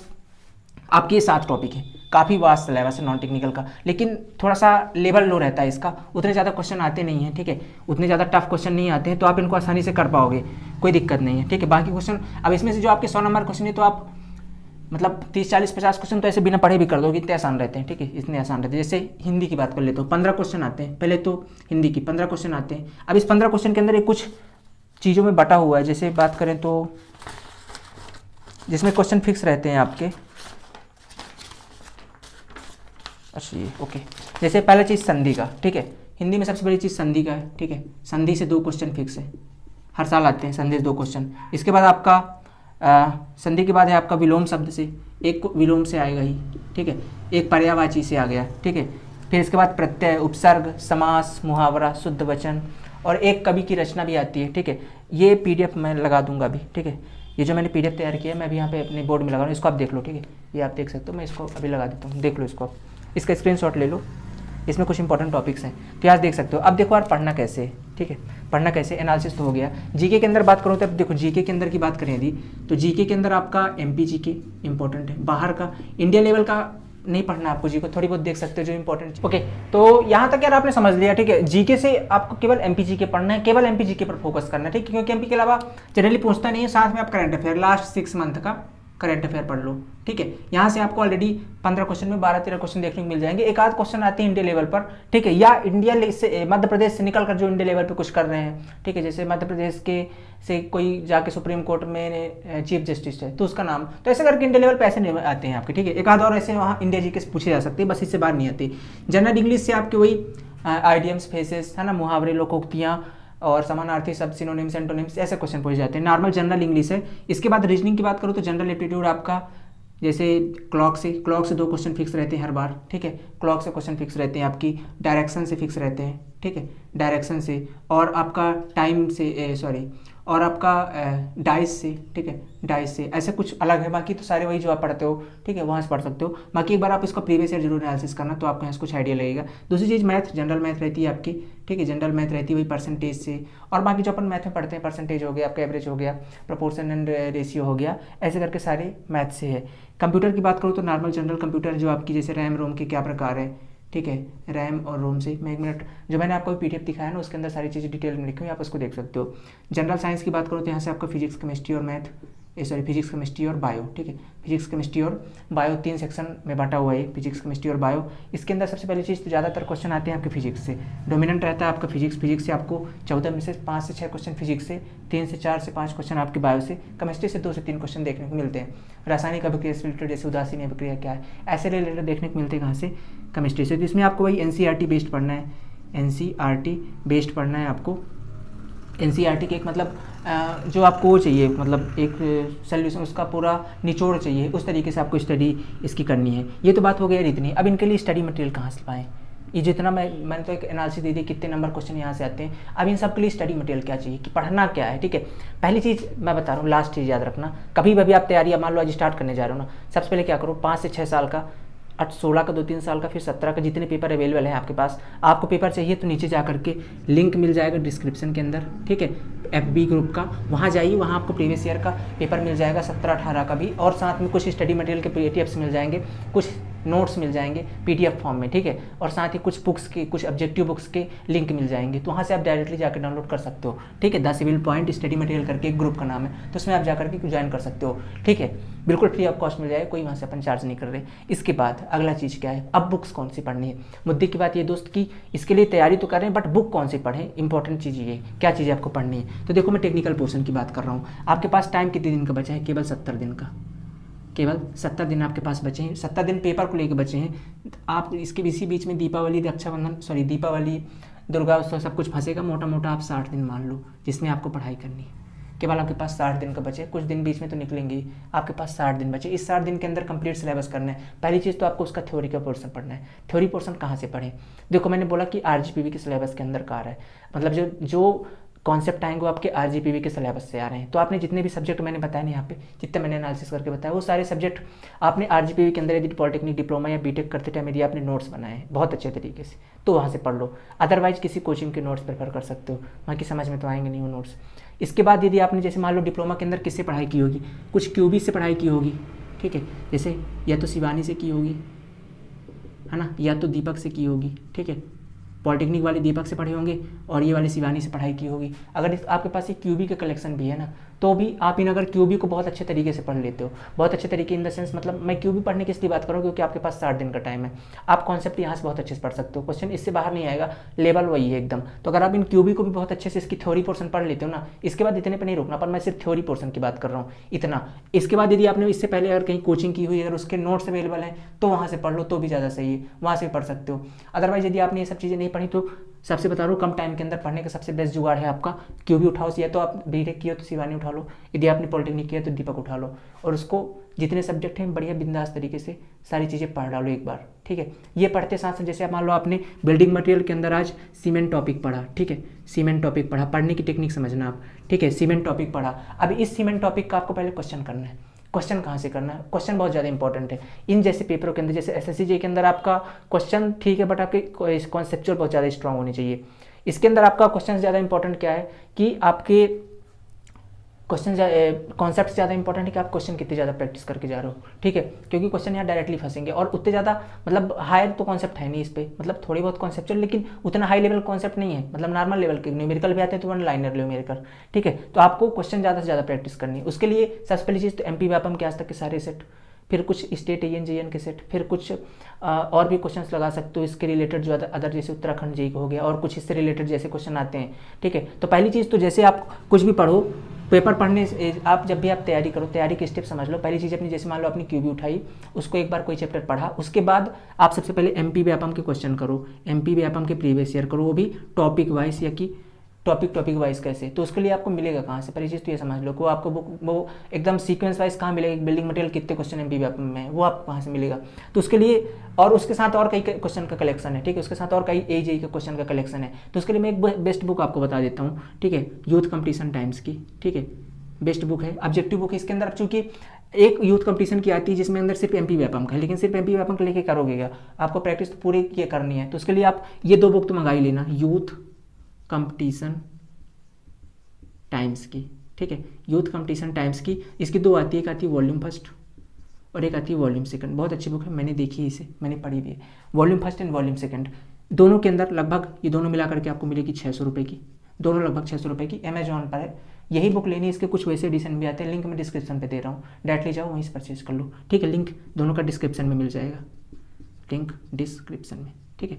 आपके ये 7 टॉपिक है, काफ़ी वास्ट सिलेबस है नॉन टेक्निकल का, लेकिन थोड़ा सा लेवल लो रहता है इसका, उतने ज़्यादा क्वेश्चन आते नहीं हैं, ठीक है, उतने ज़्यादा टफ क्वेश्चन नहीं आते हैं, तो आप इनको आसानी से कर पाओगे, कोई दिक्कत नहीं है, ठीक है। बाकी क्वेश्चन, अब इसमें से जो आपके 100 नंबर क्वेश्चन है, तो आप मतलब 30, 40, 50 क्वेश्चन तो ऐसे बिना पढ़े भी कर दोगे, इतने आसान रहते हैं, ठीक है, इतने आसान रहते हैं। जैसे हिंदी की बात कर लेते हो, 15 क्वेश्चन आते हैं, पहले तो हिंदी की 15 क्वेश्चन आते हैं। अब इस 15 क्वेश्चन के अंदर एक कुछ चीज़ों में बटा हुआ है, जैसे बात करें तो जिसमें क्वेश्चन फिक्स रहते हैं आपके, अच्छा ये ओके, जैसे पहला चीज़ संधि का, ठीक है, हिंदी में सबसे बड़ी चीज़ संधि का है, ठीक है, संधि से 2 क्वेश्चन फिक्स है हर साल आते हैं संदेश 2 क्वेश्चन। इसके बाद आपका संधि के बाद है आपका विलोम शब्द से, एक विलोम से आएगा ही, ठीक है, एक पर्यायवाची से आ गया, ठीक है। फिर इसके बाद प्रत्यय, उपसर्ग, समास, मुहावरा, शुद्ध वचन और एक कवि की रचना भी आती है, ठीक है। ये पीडीएफ मैं लगा दूंगा अभी, ठीक है। ये जो मैंने पीडीएफ तैयार किया है मैं अभी यहाँ पे अपने बोर्ड में लगा रहा हूँ, इसको आप देख लो, ठीक है। ये आप देख सकते हो, मैं इसको अभी लगा देता हूँ, देख लो इसको आप, इसका स्क्रीनशॉट ले लो, इसमें कुछ इंपॉर्टेंट टॉपिक्स हैं तो यहाँ देख सकते हो। अब देखो यार पढ़ना कैसे है, ठीक है, पढ़ना कैसे, एनालिसिस तो हो गया। जीके के अंदर बात करूँ तो अब देखो जीके के अंदर की बात करें यदि तो जीके के अंदर आपका एमपी जीके इंपॉर्टेंट है, बाहर का इंडिया लेवल का नहीं पढ़ना आपको, जी को थोड़ी बहुत देख सकते हो जो इंपॉर्टेंट। ओके, तो यहाँ तक यार आपने समझ लिया, ठीक है। जीके से आपको केवल एमपी जीके पढ़ना है, केवल एमपी जीके पर फोकस करना है, ठीक है, क्योंकि एमपी के अलावा जनरली पूछता नहीं है। साथ में आप करंट अफेयर लास्ट 6 मंथ का करंट अफेयर पढ़ लो, ठीक है। यहाँ से आपको ऑलरेडी 15 क्वेश्चन में 12-13 क्वेश्चन देखने को मिल जाएंगे। एक आध क्वेश्चन आते हैं इंडिया लेवल पर, ठीक है, या इंडिया से मध्य प्रदेश से निकल कर जो इंडिया लेवल पे कुछ कर रहे हैं, ठीक है, जैसे मध्य प्रदेश के से कोई जाके सुप्रीम कोर्ट में चीफ जस्टिस है तो उसका नाम, तो ऐसे करके इंडिया लेवल पे ऐसे नहीं आते हैं आपके, ठीक है। एक आध और ऐसे वहाँ इंडिया जी के पूछे जा सकते हैं, बस इससे बाहर नहीं आती। जनरल इंग्लिश से आपके वही आइडियम्स, फेसेस, है ना, मुहावरे, लोकोक्तियाँ और समानार्थी शब्द, सिनोनिम्स, एंटोनिम्स, ऐसे क्वेश्चन पूछे जाते हैं। नॉर्मल जनरल इंग्लिश है। इसके बाद रीजनिंग की बात करूँ तो जनरल एप्टीट्यूड आपका जैसे क्लॉक से 2 क्वेश्चन फिक्स रहते हैं हर बार, ठीक है, क्लॉक से क्वेश्चन फिक्स रहते हैं, आपकी डायरेक्शन से फिक्स रहते हैं, ठीक है, डायरेक्शन से, और आपका टाइम से और आपका डाइस से, ठीक है, डाइस से, ऐसे कुछ अलग है। बाकी तो सारे वही जो आप पढ़ते हो, ठीक है, वहाँ से पढ़ सकते हो। बाकी एक बार आप इसका प्रीवियस ईयर जरूर एनालिसिस करना तो आपको यहाँ से कुछ आइडिया लगेगा। दूसरी चीज़ मैथ, जनरल मैथ रहती है आपकी, ठीक है, जनरल मैथ रहती है वही परसेंटेज से, और बाकी जो अपन मैथ में पढ़ते हैं परसेंटेज हो गया, आपका एवरेज हो गया, प्रोपोर्शन एंड रेशियो हो गया, ऐसे करके सारे मैथ से है। कंप्यूटर की बात करूँ तो नॉर्मल जनरल कंप्यूटर जो आपकी जैसे रैम रोम के क्या प्रकार है, ठीक है, रैम और रोम से। मैं 1 मिनट, जो मैंने आपको पीडीएफ दिखाया ना उसके अंदर सारी चीज़ें डिटेल में लिखी हुई, आप उसको देख सकते हो। जनरल साइंस की बात करूँ तो यहाँ से आपका फिजिक्स, केमिस्ट्री और मैथ, फिजिक्स, केमिस्ट्री और बायो, ठीक है, फिजिक्स, केमिस्ट्री और बायो 3 सेक्शन में बांटा हुआ है, फिजिक्स, केमिस्ट्री और बायो। इसके अंदर सबसे पहली चीज़ तो ज़्यादातर क्वेश्चन आते हैं आपके फिजिक्स से, डोमिनेंट रहता है आपका फिजिक्स से आपको 14 में से 5 से 6 क्वेश्चन फिजिक्स से, 3 से 4 से 5 क्वेश्चन आपके बायो से, केमिस्ट्री से 2 से 3 क्वेश्चन देखने को मिलते हैं। रासायनिक अभिक्रिया से रिलेटेड जैसे उदासीन अभिक्रिया क्या है, ऐसे रिलेटेड देखने को मिलते हैं कहाँ से, केमिस्ट्री से। तो इसमें आपको वही एनसीईआरटी बेस्ड पढ़ना है, एनसीईआरटी बेस्ड पढ़ना है आपको। एनसीईआरटी के एक मतलब जो आपको वो चाहिए, मतलब एक सोल्यूशन, उसका पूरा निचोड़ चाहिए, उस तरीके से आपको स्टडी इसकी करनी है। ये तो बात हो गई इतनी। अब इनके लिए स्टडी मटेरियल कहाँ से पाएँ, ये जितना मैंने तो एक एनालिसिस दे दी कितने नंबर क्वेश्चन यहाँ से आते हैं। अब इन सब के लिए स्टडी मटेरियल क्या चाहिए, कि पढ़ना क्या है, ठीक है। पहली चीज़ मैं बता रहा हूँ, लास्ट चीज़ याद रखना, कभी भी आप तैयारी मान लो आज स्टार्ट करने जा रहे हो ना, सबसे पहले क्या करो, 5 से 6 साल का, 16 का 2-3 साल का, फिर 17 का, जितने पेपर अवेलेबल हैं आपके पास। आपको पेपर चाहिए तो नीचे जा करके लिंक मिल जाएगा डिस्क्रिप्शन के अंदर, ठीक है, FB ग्रुप का, वहाँ जाइए, वहाँ आपको प्रीवियस ईयर का पेपर मिल जाएगा 17-18 का भी, और साथ में कुछ स्टडी मटेरियल के PDFs मिल जाएंगे, कुछ नोट्स मिल जाएंगे PDF फॉर्म में, ठीक है, और साथ ही कुछ बुक्स के, कुछ ऑब्जेक्टिव बुक्स के लिंक मिल जाएंगे, तो वहाँ से आप डायरेक्टली जाकर डाउनलोड कर सकते हो, ठीक है। 10 सिविल पॉइंट स्टडी मटेरियल करके एक ग्रुप का नाम है, तो उसमें आप जाकर के ज्वाइन कर सकते हो, ठीक है, बिल्कुल फ्री ऑफ कॉस्ट मिल जाएगा, कोई वहाँ से अपन चार्ज नहीं कर रहे। इसके बाद अगला चीज़ क्या है, अब बुक्स कौन सी पढ़नी है। मुद्दे की बात ये दोस्त की इसके लिए तैयारी तो कर रहे हैं, बट बुक कौन सी पढ़ें, इंपॉर्टेंट चीज़ ये क्या चीज़ें आपको पढ़नी है। तो देखो मैं टेक्निकल पोर्शन की बात कर रहा हूँ। आपके पास टाइम कितने दिन का बचा है, केवल 70 दिन का, केवल 70 दिन आपके पास बचे हैं, 70 दिन पेपर को लेकर बचे हैं। आप इसके इसी बीच में दीपावली, रक्षाबंधन, दीपावली, दुर्गा उत्सव सब कुछ फंसेगा, मोटा मोटा आप 60 दिन मान लो जिसमें आपको पढ़ाई करनी है। केवल आपके पास 60 दिन का बचे, कुछ दिन बीच में तो निकलेंगे, आपके पास 60 दिन बचे। इस 60 दिन के अंदर कंप्लीट सिलेबस करना है। पहली चीज़ तो आपको उसका थ्योरी का पोर्शन पढ़ना है। थ्योरी पोर्शन कहाँ से पढ़ें, देखो मैंने बोला कि RGPV के सिलेबस के अंदर कार है, मतलब जो कॉन्सेप्ट आएंगे वो आपके RGPV के सिलेबस से आ रहे हैं। तो आपने जितने भी सब्जेक्ट मैंने बताया ना यहाँ पे, जितने मैंने एनालिसिस करके बताया, वो सारे सब्जेक्ट आपने RGPV के अंदर यदि पॉलिटेक्निक, डिप्लोमा या बीटेक करते टाइम यदि आपने नोट्स बनाए हैं बहुत अच्छे तरीके से, तो वहाँ से पढ़ लो। अदरवाइज किसी कोचिंग के नोट्स प्रेफर कर सकते हो, वहाँ की समझ में तो आएंगे नहीं वो नोट्स। इसके बाद यदि आपने जैसे मान लो डिप्लोमा के अंदर किससे पढ़ाई की होगी, कुछ QB से पढ़ाई की होगी, ठीक है, जैसे या तो शिवानी से की होगी, है ना, या तो दीपक से की होगी, ठीक है, पॉलिटेक्निक वाले दीपक से पढ़े होंगे और ये वाले शिवानी से पढ़ाई की होगी। अगर आपके पास ये QB का कलेक्शन भी है ना, तो भी आप इन अगर QB को बहुत अच्छे तरीके से पढ़ लेते हो, बहुत अच्छे तरीके इन द सेंस, मतलब मैं QB पढ़ने की इसलिए बात करूँ क्योंकि आपके पास 60 दिन का टाइम है, आप कॉन्सेप्ट यहाँ से बहुत अच्छे से पढ़ सकते हो, क्वेश्चन इससे बाहर नहीं आएगा, लेवल वही है एकदम। तो अगर आप इन QB को भी बहुत अच्छे से इसकी थ्योरी पोर्शन पढ़ लेते हो ना, इसके बाद इतने पर नहीं रुकना, पर मैं सिर्फ थ्योरी पोर्शन की बात कर रहा हूँ इतना। इसके बाद यदि आपने इससे पहले अगर कहीं कोचिंग की हुई, अगर उसके नोट्स अवेलेबल हैं तो वहाँ से पढ़ लो, तो भी ज़्यादा सही है, वहाँ से भी पढ़ सकते हो। अदरवाइज यदि आपने ये सब चीज़ें नहीं पढ़ी तो सबसे बता रहा हूँ, कम टाइम के अंदर पढ़ने का सबसे बेस्ट जुगाड़ है आपका क्यूबी उठाओ। या तो आप बीटेक किए हो तो शिवानी उठा लो, यदि आपने पॉलिटेक्निक किया तो दीपक उठा लो, और उसको जितने सब्जेक्ट हैं बढ़िया बिंदास तरीके से सारी चीज़ें पढ़ डालो एक बार, ठीक है। ये पढ़ते साथ साथ जैसे आप मान लो आपने बिल्डिंग मटेरियल के अंदर आज सीमेंट टॉपिक पढ़ा, ठीक है, सीमेंट टॉपिक पढ़ा, पढ़ने की टेक्निक समझना आप, ठीक है, सीमेंट टॉपिक पढ़ा। अब इस सीमेंट टॉपिक का आपको पहले क्वेश्चन करना है। क्वेश्चन कहाँ से करना है? क्वेश्चन बहुत ज़्यादा इंपॉर्टेंट है इन जैसे पेपरों के अंदर, जैसे एसएससी के अंदर आपका क्वेश्चन ठीक है, बट आपके कॉन्सेप्चुअल बहुत ज़्यादा स्ट्रांग होनी चाहिए। इसके अंदर आपका क्वेश्चन ज़्यादा इंपॉर्टेंट क्या है कि आपके क्वेश्चन कॉन्सेप्ट ज़्यादा इंपॉर्टेंट है कि आप क्वेश्चन कितनी ज़्यादा प्रैक्टिस करके जा रहे हो, ठीक है, क्योंकि क्वेश्चन यहाँ डायरेक्टली फंसेंगे और उतने ज़्यादा मतलब हायर तो कॉन्सेप्ट है नहीं इस पर, मतलब थोड़ी बहुत कॉन्सेप्चुअल, लेकिन उतना हाई लेवल कॉन्सेप्ट नहीं है, मतलब नॉर्मल लेवल के न्यूमेरिकल भी आते हैं तो वन लाइनर न्यूमेरिकल, ठीक है। तो आपको क्वेश्चन ज़्यादा से ज़्यादा प्रैक्टिस करनी है। उसके लिए सबसे पहली चीज़ तो एमपी व्यापम के आज तक के सारे सेट, फिर कुछ स्टेट एन जेएन के सेट, फिर कुछ और भी क्वेश्चंस लगा सकते हो इसके रिलेटेड जो अदर जैसे उत्तराखंड जेई हो गया और कुछ इससे रिलेटेड जैसे क्वेश्चन आते हैं, ठीक है। तो पहली चीज़ तो जैसे आप कुछ भी पढ़ो, पेपर पढ़ने आप जब भी आप तैयारी करो, तैयारी के स्टेप समझ लो। पहली चीज़ अपनी जैसे मान लो अपनी क्यूबी उठाई, उसको एक बार कोई चैप्टर पढ़ा, उसके बाद आप सबसे पहले एमपी व्यापम के क्वेश्चन करो, एमपी व्यापम के प्रीवियस ईयर करो, वो भी टॉपिक वाइज या कि टॉपिक वाइज कैसे। तो उसके लिए आपको मिलेगा कहाँ से? पहली चीज़ तो ये समझ लो कि आपको बुक वो एकदम सीक्वेंस वाइज कहाँ मिलेगा, बिल्डिंग मटेरियल कितने क्वेश्चन एमपी व्यापम में है वो आपको कहाँ से मिलेगा। तो उसके लिए और उसके साथ और कई क्वेश्चन का कलेक्शन है, ठीक है, उसके साथ और कई एजेई का क्वेश्चन का कलेक्शन है। तो उसके लिए मैं एक बेस्ट बुक आपको बता देता हूँ, ठीक है, यूथ कंपटीशन टाइम्स की, ठीक है, बेस्ट बुक है, ऑब्जेक्टिव बुक है। इसके अंदर चूंकि एक यूथ कंपटीशन की आती है जिसमें अंदर सिर्फ एमपी व्यापम का है, लेकिन सिर्फ एमपी व्यापम का लेके करोगे क्या, आपको प्रैक्टिस तो पूरी ये करनी है। तो उसके लिए आप ये दो बुक तो मंगा ही लेना, यूथ कंपटीशन टाइम्स की, ठीक है, यूथ कंपटीशन टाइम्स की। इसकी दो आती है, एक आती है वॉल्यूम फर्स्ट और एक आती है वॉल्यूम सेकंड। बहुत अच्छी बुक है, मैंने देखी है इसे, मैंने पढ़ी भी है। Volume first and volume second दोनों के अंदर लगभग ये दोनों मिला करके आपको मिलेगी 600 रुपये की, दोनों लगभग 600 रुपये की। अमेजॉन पर है, यही बुक लेनी है। इसके कुछ वैसे एडिशन भी आते हैं, लिंक मैं डिस्क्रिप्शन पे दे रहा हूँ, डायरेक्टली जाओ वहीं से परचेज कर लो, ठीक है। लिंक दोनों का डिस्क्रिप्शन में मिल जाएगा, लिंक डिस्क्रिप्शन में, ठीक है।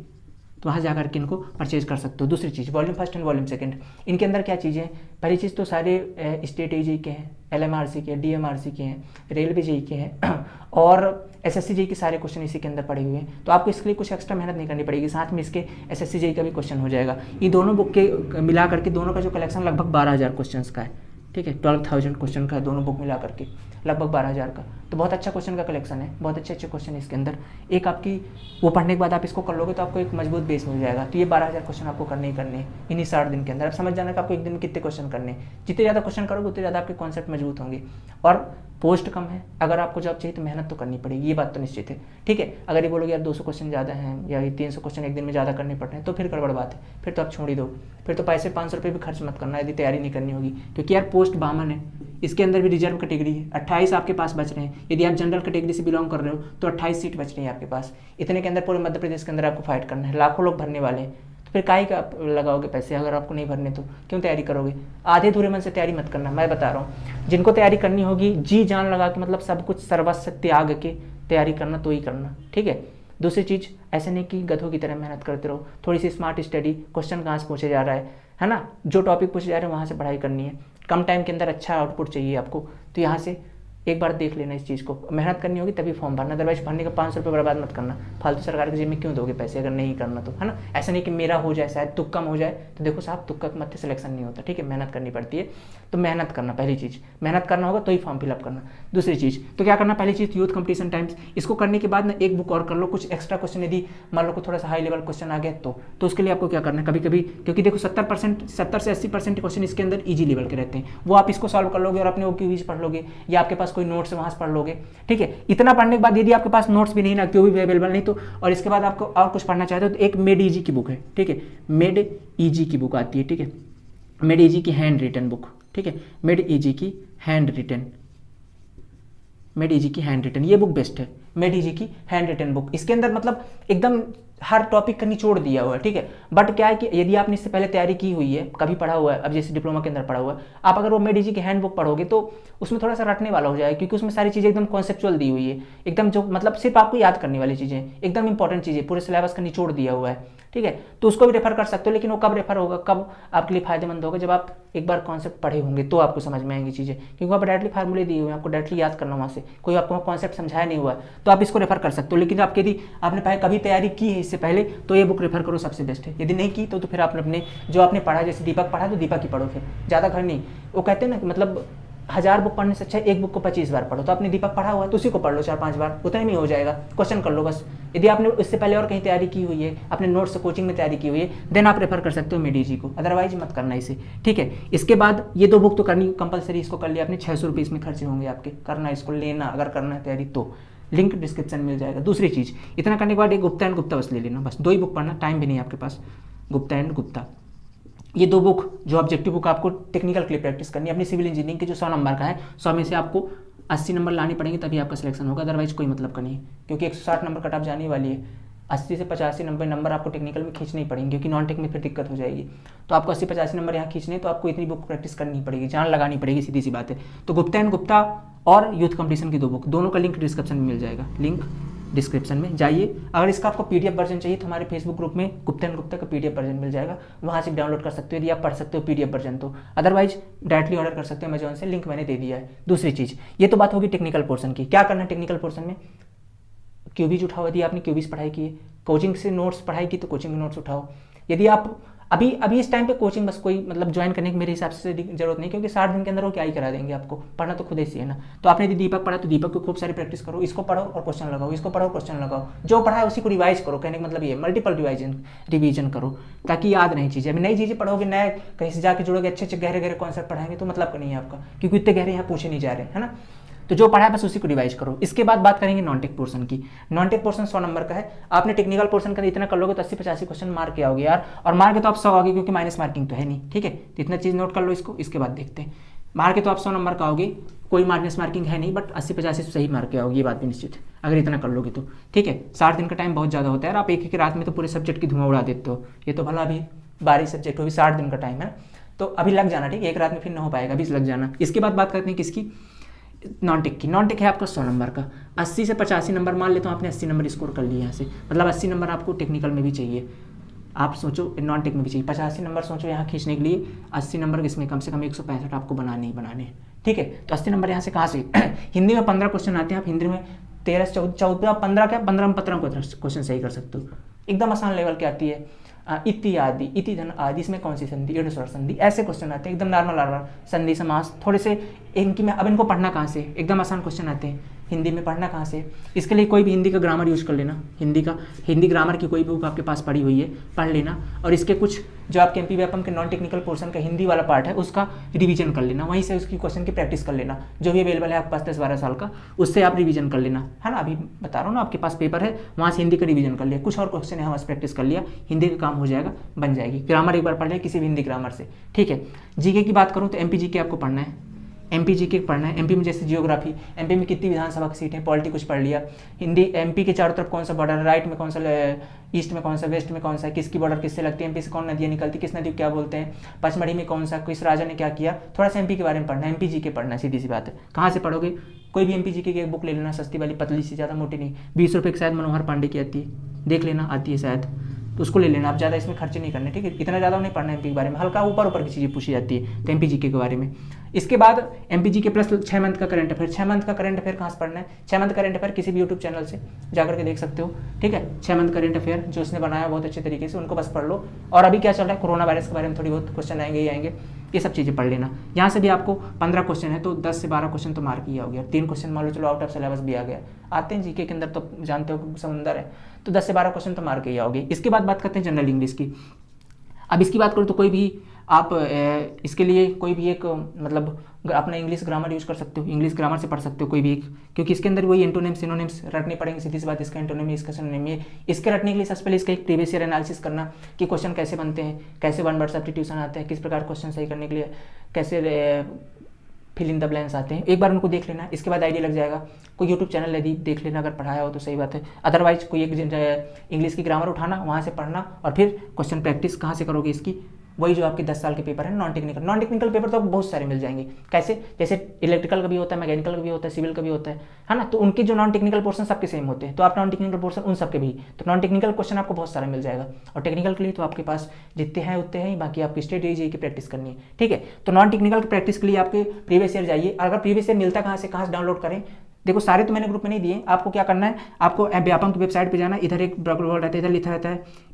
तो वहाँ जा करके इनको परचेज कर सकते हो। दूसरी चीज़ volume first and volume second, इनके अंदर क्या चीज़ें हैं? पहली चीज़ तो सारे स्टेट एजेई के हैं, एलएमआरसी के, डीएमआरसी के हैं, रेलवे जेई के हैं और एसएससी जेई के सारे क्वेश्चन इसी के अंदर पड़े हुए हैं। तो आपको इसके लिए कुछ एक्स्ट्रा मेहनत नहीं करनी पड़ेगी, साथ में इसके एसएससी जेई का भी क्वेश्चन हो जाएगा। ये दोनों बुक के मिला करके दोनों का जो कलेक्शन लगभग 12,000 क्वेश्चन का है, ठीक है, 12,000 क्वेश्चन का है दोनों बुक मिला करके, लगभग 12,000 का। तो बहुत अच्छा क्वेश्चन का कलेक्शन है, बहुत अच्छे क्वेश्चन है इसके अंदर। एक आपकी वो पढ़ने के बाद आप इसको कर लोगे तो आपको एक मजबूत बेस मिल जाएगा। तो ये 12,000 क्वेश्चन आपको करने ही करने इन्हीं 60 दिन के अंदर। आप समझ जाना कि आपको एक दिन में कितने क्वेश्चन करने, जितने ज़्यादा क्वेश्चन करोगे उतने ज़्यादा आपके कॉन्सेप्ट मजबूत होंगे। और पोस्ट कम है, अगर आपको जॉब चाहिए तो मेहनत तो करनी पड़ेगी, ये बात तो निश्चित है, ठीक है। अगर ये बोलोगे यार 200 क्वेश्चन ज़्यादा हैं या 300 क्वेश्चन एक दिन में ज़्यादा करने पड़ रहे हैं तो फिर गड़बड़ बात है, फिर तो आप छोड़ ही दो, फिर तो पैसे 500 रुपये भी खर्च मत करना यदि तैयारी नहीं करनी होगी। क्योंकि यार पोस्ट बामन है, इसके अंदर भी रिजर्व कैटेगरी है, 28 आपके पास बच रहे हैं। यदि आप जनरल कैटेगरी से बिलोंग कर रहे हो तो 28 सीट बच रही है आपके पास। इतने के अंदर पूरे मध्य प्रदेश के अंदर आपको फाइट करना है, लाखों लोग भरने वाले हैं। तो फिर काहे का आप लगाओगे पैसे, अगर आपको नहीं भरने तो क्यों तैयारी करोगे? आधे धूरे मन से तैयारी मत करना, मैं बता रहा हूँ। जिनको तैयारी करनी होगी जी जान लगा के, मतलब सब कुछ सर्वस्व त्याग के तैयारी करना तो ही करना, ठीक है। दूसरी चीज़, ऐसे नहीं कि गधों की तरह मेहनत करते रहो, थोड़ी सी स्मार्ट स्टडी, क्वेश्चन कहाँ से पूछे जा रहा है ना, जो टॉपिक पूछे जा रहे हैं वहाँ से पढ़ाई करनी है। कम टाइम के अंदर अच्छा आउटपुट चाहिए आपको, तो यहाँ से एक बार देख लेना इस चीज़ को। मेहनत करनी होगी तभी फॉर्म भरना, अदरवाइज भरने का 500 रुपये बर्बाद मत करना। फालतू सरकार की जेब में क्यों दोगे पैसे अगर नहीं करना तो, है ना। ऐसा नहीं कि मेरा हो जाए, शायद तुक्का हो जाए, तो देखो साहब तुक्का के मत सिलेक्शन नहीं होता, ठीक है, मेहनत करनी पड़ती है। तो मेहनत करना पहली चीज़, मेहनत करना होगा तो ही फॉर्म फिलअप करना। दूसरी चीज़ तो क्या करना, पहली चीज़ यूथ कंपटीशन टाइम्स, इसको करने के बाद ना एक बुक और कर लो, कुछ एक्स्ट्रा क्वेश्चन यदि मान लो को थोड़ा सा हाई लेवल क्वेश्चन आ गया तो उसके लिए आपको क्या करना है, कभी कभी, क्योंकि देखो 70 से 80% क्वेश्चन इसके अंदर ईजी लेवल के रहते हैं, वो आप इसको सॉल्व कर लोगे और अपने ओक्यूवीज पढ़ लोगे या आपके पास कोई नोट्स है वहाँ से पढ़ लोगे, ठीक है। इतना पढ़ने के बाद यदि आपके पास नोट्स भी नहीं ना, क्यों भी अवेलेबल नहीं, तो और इसके बाद आपको और कुछ पढ़ना चाहते हो तो एक मेड ईजी की बुक है, ठीक है, मेड ईजी की बुक आती है, ठीक है, मेड ईजी की हैंड रिटन बुक, ठीक है, मेड ईजी की हैंड रिटन, मेड ईजी की हैंड रिटन, ये बुक बेस्ट है, मेड ईजी की हैंड रिटन बुक। इसके अंदर मतलब एकदम हर टॉपिक का निचोड़ दिया हुआ है, ठीक है। बट क्या है कि यदि आपने इससे पहले तैयारी की हुई है, कभी पढ़ा हुआ है, अब जैसे डिप्लोमा के अंदर पढ़ा हुआ है, आप अगर वो मेड ईजी की हैंड बुक पढ़ोगे तो उसमें थोड़ा सा रटने वाला हो जाएगा, क्योंकि उसमें सारी चीज़ें एकदम कॉन्सेप्चुअल दी हुई है, एकदम जो मतलब सिर्फ आपको याद करने वाली चीज़ें, एकदम इंपॉर्टेंट चीज़ें, पूरे सिलेबस का निचोड़ दिया हुआ है, ठीक है। तो उसको भी रेफर कर सकते हो, लेकिन वो कब रेफर होगा, कब आपके लिए फायदेमंद होगा, जब आप एक बार कॉन्सेप्ट पढ़े होंगे तो आपको समझ में आएंगी चीज़ें, क्योंकि वहाँ पर डायरेक्टली फार्मूले दिए हुए हैं, आपको डायरेक्टली याद करना वहाँ से, कोई आपको कॉन्सेप्ट समझाया नहीं हुआ है तो आप इसको रेफर कर सकते हो। लेकिन आपके यदि आपने कभी तैयारी की है इससे पहले तो ये बुक रेफर करो, सबसे बेस्ट है। यदि नहीं की तो फिर आपने अपने जो आपने पढ़ा, जैसे दीपक पढ़ा तो दीपक ही पढ़ो, फिर ज़्यादा घर नहीं। वो कहते हैं ना, मतलब 1000 बुक पढ़ने से अच्छा एक बुक को 25 बार पढ़ो। तो आपने दीपक पढ़ा हुआ है तो उसी को पढ़ लो 4-5 बार, उतने में हो जाएगा, क्वेश्चन कर लो बस। यदि आपने इससे पहले और कहीं तैयारी की हुई है, अपने नोट्स से कोचिंग में तैयारी की हुई है, देन आप रेफर कर सकते हो मेडी जी को, अदरवाइज मत करना इसे, ठीक है। इसके बाद ये 2 बुक तो करनी कंपलसरी, इसको कर लिया आपने, 600 रुपये इसमें खर्चे होंगे आपके, करना इसको, लेना अगर करना है तैयारी तो, लिंक डिस्क्रिप्शन मिल जाएगा। दूसरी चीज़, इतना करने के बाद एक गुप्ता एंड गुप्ता बस ले लेना, बस 2 ही बुक पढ़ना, टाइम भी नहीं है आपके पास। गुप्ता एंड गुप्ता, ये 2 बुक जो ऑब्जेक्टिव बुक आपको टेक्निकल के लिए प्रैक्टिस करनी है अपनी सिविल इंजीनियरिंग के, जो 100 नंबर का है, 100 में से आपको 80 नंबर लाने पड़ेंगे तभी आपका सिलेक्शन होगा, अदरवाइज कोई मतलब का नहीं है, क्योंकि 160 नंबर कट ऑफ जाने वाली है। 80 से 85 90 नंबर आपको टेक्निकल में खींचने ही पड़ेंगे, क्योंकि नॉन टेक में फिर दिक्कत हो जाएगी। तो आपको 80-85 नंबर यहाँ खींचने, तो आपको इतनी बुक प्रैक्टिस करनी पड़ेगी, जान लगानी पड़ेगी, सीधी सी बात है। तो गुप्ता एंड गुप्ता और यूथ कंपटीशन की 2 बुक, दोनों का लिंक डिस्क्रिप्शन में मिल जाएगा, लिंक डिस्क्रिप्शन में जाइए। अगर इसका आपको पीडीएफ वर्जन चाहिए तो हमारे फेसबुक ग्रुप में गुप्ता एंड गुप्ता का पीडीएफ वर्जन मिल जाएगा, वहाँ से डाउनलोड कर सकते हो यदि आप पढ़ सकते हो पीडीएफ वर्जन तो, अदरवाइज डायरेक्टली ऑर्डर कर सकते हो अमेजॉन से, लिंक मैंने दे दिया है। दूसरी चीज़, ये तो बात होगी टेक्निकल पोर्शन की, क्या करना है टेक्निकल पोर्शन में, क्यूबीज उठाओ, यदि आपने क्यूबीज पढ़ाई की है, कोचिंग से नोट्स पढ़ाई की तो कोचिंग के नोट्स उठाओ। यदि आप अभी इस टाइम पे कोचिंग बस कोई मतलब ज्वाइन करने की मेरे हिसाब से जरूरत नहीं, क्योंकि 60 दिन के अंदर वो क्या ही करा देंगे आपको, पढ़ना तो खुद ही है ना। तो आपने यदि दीपक पढ़ा तो दीपक को खूब सारी प्रैक्टिस करो, इसको पढ़ो और क्वेश्चन लगाओ, इसको पढ़ो क्वेश्चन लगाओ, जो पढ़ा है उसी को रिवाइज करो, कहने का मतलब ये मल्टीपल रिवीजन करो ताकि याद नहीं चीज़ें। अभी नई चीज़ें पढ़ोगे, नए कहीं से जाकर जुड़ोगे, अच्छे गहरे गहरे कॉन्सेप्ट पढ़ाएंगे तो मतलब का नहीं है आपका, क्योंकि इतने गहरे यहाँ पूछे नहीं जा रहे, है ना। तो जो पढ़ा है बस उसी को रिवाइज करो। इसके बाद बात करेंगे नॉन टेक पोर्शन की। नॉन टेक पोर्शन 100 नंबर का है, आपने टेक्निकल पोर्शन का इतना कर लोगे तो 80-85 क्वेश्चन मार्क के आओगे यार, और मार्क के तो आप 100 आओगे, क्योंकि माइनस मार्किंग तो है नहीं, ठीक है। तो इतना चीज़ नोट कर लो इसको, इसके बाद देखते हैं। मार्क के तो आप 100 नंबर का आओगे, कोई माइनस मार्किंग है नहीं, बट 80-85 सही मार्क के आओगे, ये बात भी निश्चित है अगर इतना कर लोगे तो, ठीक है। 60 दिन का टाइम बहुत ज़्यादा होता है, आप एक रात में तो पूरे सब्जेक्ट की धुआं उड़ा देते हो, ये तो भला अभी 12 सब्जेक्ट हो, 60 दिन का टाइम है, तो अभी लग जाना, ठीक है, एक रात में फिर ना हो पाएगा, अभी लग जाना। इसके बाद बात करते हैं किसकी, नॉन टेक की। नॉन टेक है आपका 100 नंबर का, 80 से 85 नंबर मान लेता हूँ आपने 80 नंबर स्कोर कर लिए यहाँ से, मतलब 80 नंबर आपको टेक्निकल में भी चाहिए, आप सोचो नॉन टेक में भी चाहिए, 85 नंबर सोचो यहाँ खींचने के लिए, 80 नंबर इसमें कम से कम 165 आपको बनाने ही बनाने, ठीक है। तो 80 नंबर यहाँ से कहाँ से हिंदी में 15 क्वेश्चन आते हैं, आप हिंदी में 13-14 15 क्या 15 क्वेश्चन सही कर सकते हो, एकदम आसान लेवल की आती है। इति आदि, इति धन आदि, इसमें कौन सी संधि, ईड स्वर संधि, ऐसे क्वेश्चन आते हैं एकदम नॉर्मल संधि समास, थोड़े से इनकी में। अब इनको पढ़ना कहाँ से, एकदम आसान क्वेश्चन आते हैं, हिंदी में पढ़ना कहाँ से। इसके लिए कोई भी हिंदी का ग्रामर यूज कर लेना, हिंदी ग्रामर की कोई भी बुक आपके पास पड़ी हुई है पढ़ लेना, और इसके कुछ जो आपके एमपी व्यापम के नॉन टेक्निकल पोर्शन का हिंदी वाला पार्ट है उसका रिवीजन कर लेना, वहीं से उसकी क्वेश्चन की प्रैक्टिस कर लेना, जो भी अवेलेबल है आपके पास 10-12 साल का, उससे आप रिवीजन कर लेना, है ना। अभी बता रहा हूँ ना, आपके पास पेपर है, वहाँ से हिंदी का रिवीजन कर लिया, कुछ और क्वेश्चन है वहाँ से प्रैक्टिस कर लिया, हिंदी का काम हो जाएगा, बन जाएगी। ग्रामर एक बार पढ़ लिया किसी भी हिंदी ग्रामर से, ठीक है। जीके की बात करूँ तो एमपी जीके आपको पढ़ना है, एमपी जीके पढ़ना है। एमपी में जैसे जियोग्राफी, एमपी में कितनी विधानसभा की सीट है, पॉलिटी कुछ पढ़ लिया। हिंदी, एमपी के चारों तरफ कौन सा बॉर्डर है, राइट में कौन सा, ईस्ट में कौन सा, वेस्ट में कौन सा, किसकी बॉर्डर किससे लगती है, एमपी से कौन नदियाँ निकलती, किस नदी को क्या बोलते हैं, पचमढ़ी में कौन सा, किस राजा ने क्या किया, थोड़ा सा एमपी के बारे में पढ़ना है, एमपी जीके पढ़ना है, सीधी सी बात है। कहाँ से पढ़ोगे, कोई भी एमपी जीके की एक बुक ले लेना, सस्ती वाली, पतली सी, ज़्यादा मोटी नहीं, 20 रुपये की शायद मनोहर पांडे की आती है, देख लेना, आती है शायद, तो उसको ले लेना, आप ज़्यादा इसमें खर्चे नहीं करने, ठीक है। इतना ज़्यादा नहीं पढ़ना एमपी के बारे में, हल्का ऊपर की चीज़ें पूछी जाती है तो एमपी जीके के बारे में। इसके बाद एमपी जीके प्लस 6 मंथ का करंट अफेयर। 6 मंथ का करंट अफेयर कहाँ से पढ़ना है, 6 मंथ करंट अफेयर किसी भी यूट्यूब चैनल से जाकर के देख सकते हो, ठीक है। 6 मंथ करंट अफेयर जो उसने बनाया बहुत अच्छे तरीके से, उनको बस पढ़ लो। और अभी क्या चल रहा है, कोरोना वायरस के बारे में थोड़ी बहुत क्वेश्चन आएंगे ही आएंगे, ये सब चीज़ें पढ़ लेना। यहाँ से भी आपको 15 क्वेश्चन है तो 10 से 12 क्वेश्चन तो मार्क ही आ गया, 3 क्वेश्चन मान लो चलो आउट ऑफ सिलेबस भी आ गया, आते हैं जीके के अंदर तो जानते हो समंदर है, तो 10 से 12 क्वेश्चन तो मार्क ही आओगे। इसके बाद बात करते हैं जनरल इंग्लिश की। अब इसकी बात करूँ तो कोई भी आप इसके लिए कोई भी एक मतलब अपना इंग्लिश ग्रामर यूज कर सकते हो, इंग्लिश ग्रामर से पढ़ सकते हो कोई भी एक, क्योंकि इसके अंदर वही एंटोनिम्स सिनोनिम्स रटने पड़ेंगे, सीधी सी बात, इसका एंटोनिम है, इसका सिनोनिम है। इसके रटने के लिए सबसे पहले इसका एक प्रीवियस ईयर एनालिसिस करना कि क्वेश्चन कैसे बनते हैं, कैसे वन वर्ड सब्स्टिट्यूशन आते हैं, किस प्रकार क्वेश्चन सही करने के लिए कैसे फिल इन द ब्लैंक्स आते हैं, एक बार उनको देख लेना। इसके बाद आइडिया लग जाएगा। कोई यूट्यूब चैनल यदि देख लेना, अगर पढ़ाया हो तो सही बात है, अदरवाइज कोई एक इंग्लिश की ग्रामर उठाना, वहाँ से पढ़ना, और फिर क्वेश्चन प्रैक्टिस कहाँ से करोगे इसकी, वही जो आपके 10 साल के पेपर है नॉन टेक्निकल पेपर तो आपको बहुत सारे मिल जाएंगे। कैसे, जैसे इलेक्ट्रिकल का भी होता है, मैकेनिकल का भी होता है, सिविल का भी होता है ना। तो उनके जो नॉन टेक्निकल पोर्शन सबके सेम होते हैं, तो आप नॉन टेक्निकल पोर्शन उन सबके भी, तो नॉन टेक्निकल क्वेश्चन आपको बहुत सारा मिल जाएगा। और टेक्निकल के लिए तो आपके पास जितने हैं उतने हैं, बाकी आपकी स्टेट जेईई की प्रैक्टिस करनी है, ठीक है। तो नॉन टेक्निकल की प्रैक्टिस के लिए आपके प्रीवियस ईयर जाइए। अगर प्रीवियस ईयर मिलता कहाँ से डाउनलोड करें, देखो सारे तो मैंने ग्रुप में नहीं दिए, आपको क्या करना है, आपको व्यापम की वेबसाइट पे जाना है। इधर एक ब्लॉक रहता है,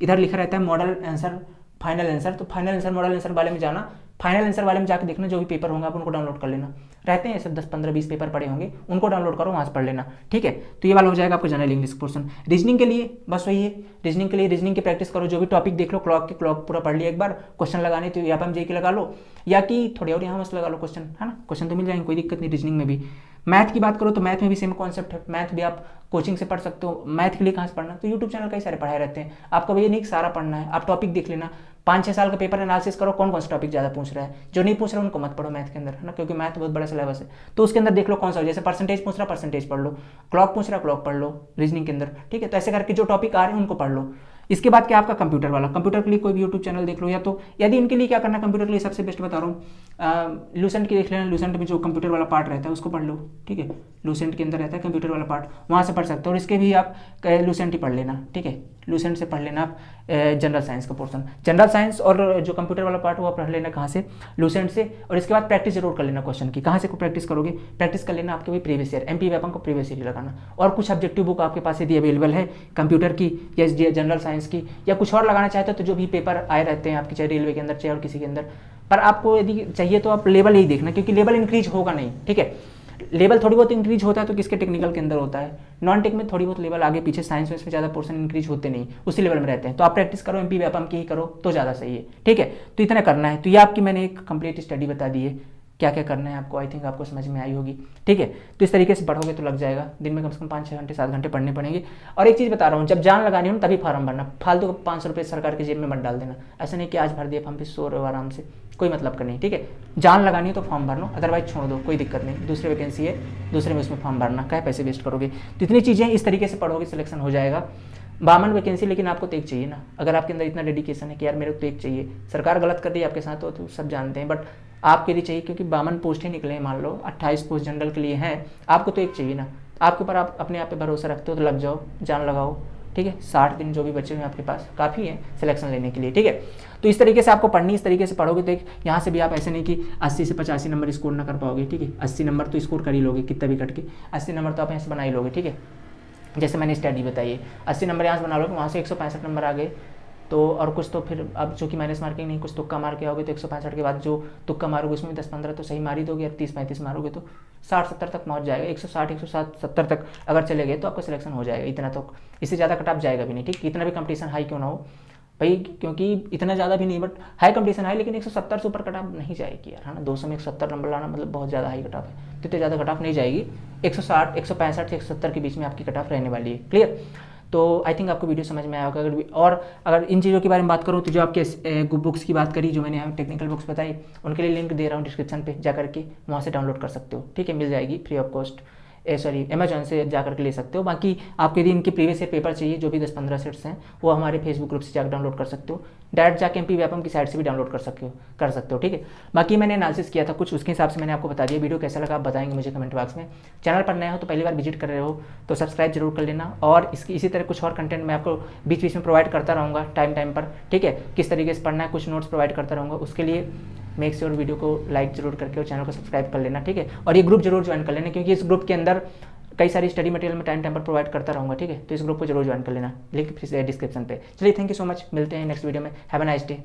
इधर लिखा रहता है मॉडल आंसर फाइनल आंसर, तो फाइनल आंसर मॉडल आंसर वाले में जाना, फाइनल आंसर वाले में जाकर देखना जो भी पेपर होंगे आप उनको डाउनलोड कर लेना। रहते हैं सब 10 15 20 पेपर पड़े होंगे, उनको डाउनलोड करो, वहाँ से पढ़ लेना, ठीक है। तो ये वाला हो जाएगा आपको जनरल इंग्लिश पोर्शन। रीजनिंग के लिए बस वही है, रीजनिंग के लिए रीजनिंग की प्रैक्टिस करो, जो भी टॉपिक देख लो, क्लॉक पूरा पढ़ लिया एक बार, क्वेश्चन लगाने तो यहाँ पर जेईई के लगा लो, या कि थोड़े और यहाँ मस्त लगा लो क्वेश्चन, है ना। क्वेश्चन तो मिल जाएंगे, कोई दिक्कत नहीं। रीजनिंग में भी मैथ की बात करो तो मैथ में भी सेम कॉन्सेप्ट है, मैथ भी आप कोचिंग से पढ़ सकते हो। मैथ के लिए कहाँ से पढ़ना, तो यूट्यूब चैनल कई सारे पढ़ाए रहते हैं, आपको ये नहीं सारा पढ़ना है, आप टॉपिक देख लेना, 5-6 साल का पेपर एनालिसिस करो, कौन सा टॉपिक ज़्यादा पूछ रहा है, जो नहीं पूछ रहा है उनको मत पढ़ो मैथ के अंदर, है ना, क्योंकि मैथ बहुत बड़ा सिलेबस है। तो उसके अंदर देख लो कौन सा, जैसे परसेंटेज पूछ रहा परसेंटेज पढ़ लो, क्लॉक पूछ रहा क्लॉक पढ़ लो रीजनिंग के अंदर, ठीक है। तो ऐसे करके जो टॉपिक आ रहे हैं उनको पढ़ लो। इसके बाद क्या आपका कंप्यूटर वाला, कंप्यूटर के लिए कोई भी यूट्यूब चैनल देख लो, या तो यदि इनके लिए क्या करना, कंप्यूटर के लिए सबसे बेस्ट बता रहा हूँ, लूसेंट की देख लेना, लूसेंट में जो कंप्यूटर वाला पार्ट रहता है उसको पढ़ लो, ठीक है। लूसेंट के अंदर रहता है कंप्यूटर वाला पार्ट, वहाँ से पढ़ सकते हो। और इसके भी आप लूसेंट ही पढ़ लेना, ठीक है, लूसेंट से पढ़ लेना आप जनरल साइंस का पोर्शन, जनरल साइंस और जो कंप्यूटर वाला पार्ट वो पढ़ लेना कहाँ से, लूसेंट से। और इसके बाद प्रैक्टिस जरूर कर लेना क्वेश्चन की, कहाँ से को प्रैक्टिस करोगे, प्रैक्टिस कर लेना आपके वही प्रीवियस ईयर, एमपी व्यापम को प्रीवियस ईयर लगाना। और कुछ ऑब्जेक्टिव बुक आपके पास यदि अवेलेबल है कंप्यूटर की या जनरल साइंस की, या कुछ और लगाना चाहते हो तो जो भी पेपर आए रहते हैं आपके, चाहे रेलवे के अंदर चाहे और किसी के अंदर, पर आपको यदि चाहिए तो आप लेवल ही देखना, क्योंकि लेवल इंक्रीज होगा नहीं, ठीक है। लेवल थोड़ी बहुत इंक्रीज होता है तो किसके टेक्निकल के अंदर होता है, नॉन टेक में थोड़ी बहुत लेवल आगे पीछे, साइंस में ज़्यादा पोर्शन इंक्रीज होते नहीं, उसी लेवल में रहते हैं। तो आप प्रैक्टिस करो, एमपी व्यापम की ही करो तो ज़्यादा सही है, ठीक है। तो इतना करना है। तो ये आपकी मैंने एक कंप्लीट स्टडी बता दी है, क्या क्या करना है आपको, आई थिंक आपको समझ में आई होगी, ठीक है। तो इस तरीके से पढ़ोगे तो लग जाएगा, दिन में कम से कम 5-6 घंटे 7 घंटे पढ़ने पड़ेंगे। और एक चीज़ बता रहा हूँ, जब जान लगानी हो ना तभी फॉर्म भरना, फालतू 500 रुपये सरकार की जेब में मत डाल देना। ऐसा नहीं कि आज भर दिया फॉर्म, फिर सो रहे हो आराम से, कोई मतलब का नहीं, ठीक है। जान लगानी है तो फॉर्म भर लो, अदरवाइज छोड़ दो, कोई दिक्कत नहीं। दूसरी वैकेंसी है, दूसरे में उसमें फॉर्म भरना, क्या पैसे वेस्ट करोगे। तो इतनी चीज़ें इस तरीके से पढ़ोगे, सिलेक्शन हो जाएगा। 52 वैकेंसी, लेकिन आपको तो एक चाहिए ना। अगर आपके अंदर इतना डेडिकेशन है कि यार मेरे को तो एक चाहिए, सरकार गलत कर रही है आपके साथ तो सब जानते हैं, बट आपके लिए चाहिए, क्योंकि 52 पोस्ट ही निकले हैं, मान लो 28 पोस्ट जनरल के लिए हैं, आपको तो एक चाहिए ना। आपके ऊपर आप अपने आप पे भरोसा रखते हो तो लग जाओ, जान लगाओ, ठीक है। 60 दिन जो भी बचे हुए हैं आपके पास काफ़ी है सिलेक्शन लेने के लिए, ठीक है। तो इस तरीके से आपको पढ़नी, इस तरीके से पढ़ोगे तो यहाँ से भी आप ऐसे नहीं कि 80 से 85 नंबर स्कोर ना कर पाओगे, ठीक है। 80 नंबर तो स्कोर कर ही लोगे, कितना भी कट के 80 नंबर तो आप यहाँ से बना ही लोगे, ठीक है। जैसे मैंने स्टडी बताई है, 80 नंबर यहाँ से बना लोगे, वहाँ से 165 नंबर आ गए तो, और कुछ तो फिर अब जो कि माइनस मार्किंग नहीं, कुछ तुक्का मार के आओगे तो 165 के बाद जो तुक्का मारोगे उसमें 10-15 तो सही मार ही दोगे, और 30-35 मारोगे तो 60-70 तक पहुँच जाएगा, 160-170 तक अगर चले गए तो आपका सिलेक्शन हो जाएगा। इतना तो, इससे ज़्यादा कट ऑफ जाएगा भी नहीं, ठीक। इतना भी कंपटीशन हाई क्यों ना हो भाई, क्योंकि इतना ज़्यादा भी नहीं, बट हाई कंपटीशन हाई, लेकिन 170 से ऊपर कट ऑफ नहीं जाएगी यार, है ना। 200 में 170 नंबर लाना मतलब बहुत ज़्यादा हाई कट ऑफ है, तो इतने ज़्यादा कट ऑफ नहीं जाएगी। 160, 165 से 170 के बीच में आपकी कट ऑफ रहने वाली है, क्लियर। तो आई थिंक आपको वीडियो समझ में आया होगा। अगर इन चीज़ों के बारे में बात करूँ तो जो आपके बुक्स की बात करी, जो मैंने यहाँ टेक्निकल बुक्स बताई, उनके लिए लिंक दे रहा हूँ डिस्क्रिप्शन पे, जा करके वहाँ से डाउनलोड कर सकते हो, ठीक है। मिल जाएगी फ्री ऑफ कॉस्ट, अमेजॉन से जाकर के ले सकते हो। बाकी आपको यदि इनके प्रीवियस ईयर पेपर चाहिए, जो भी 10-15 सेट्स हैं, वो हमारे फेसबुक ग्रुप से जाकर डाउनलोड कर सकते हो, डायरेक्ट जाके एमपी व्यापम की साइट से भी डाउनलोड कर सकते हो, ठीक है। बाकी मैंने एनालिसिस किया था कुछ, उसके हिसाब से मैंने आपको बता दिया। वीडियो कैसा लगा आप बताएंगे मुझे कमेंट बॉक्स में। चैनल पर नया हो तो पहली बार विजिट कर रहे हो तो सब्सक्राइब जरूर कर लेना, और इसी तरह कुछ और कंटेंट मैं आपको बीच बीच में प्रोवाइड करता रहूँगा टाइम पर, ठीक है। किस तरीके से पढ़ना है, कुछ नोट्स प्रोवाइड करता रहूँगा, उसके लिए मेक श्योर वीडियो को लाइक जरूर करके और चैनल को सब्सक्राइब कर लेना, ठीक है। और ये ग्रुप जरूर ज्वाइन कर लेना, क्योंकि इस ग्रुप के अंदर कई सारी स्टडी मटेरियल में टाइम पर प्रोवाइड करता रहूँगा, ठीक है। तो इस ग्रुप को जरूर ज्वाइन कर लेना, लिंक डिस्क्रिप्शन पे। चलिए, थैंक यू सो मच, मिलते हैं नेक्स्ट वीडियो में। Have a nice day.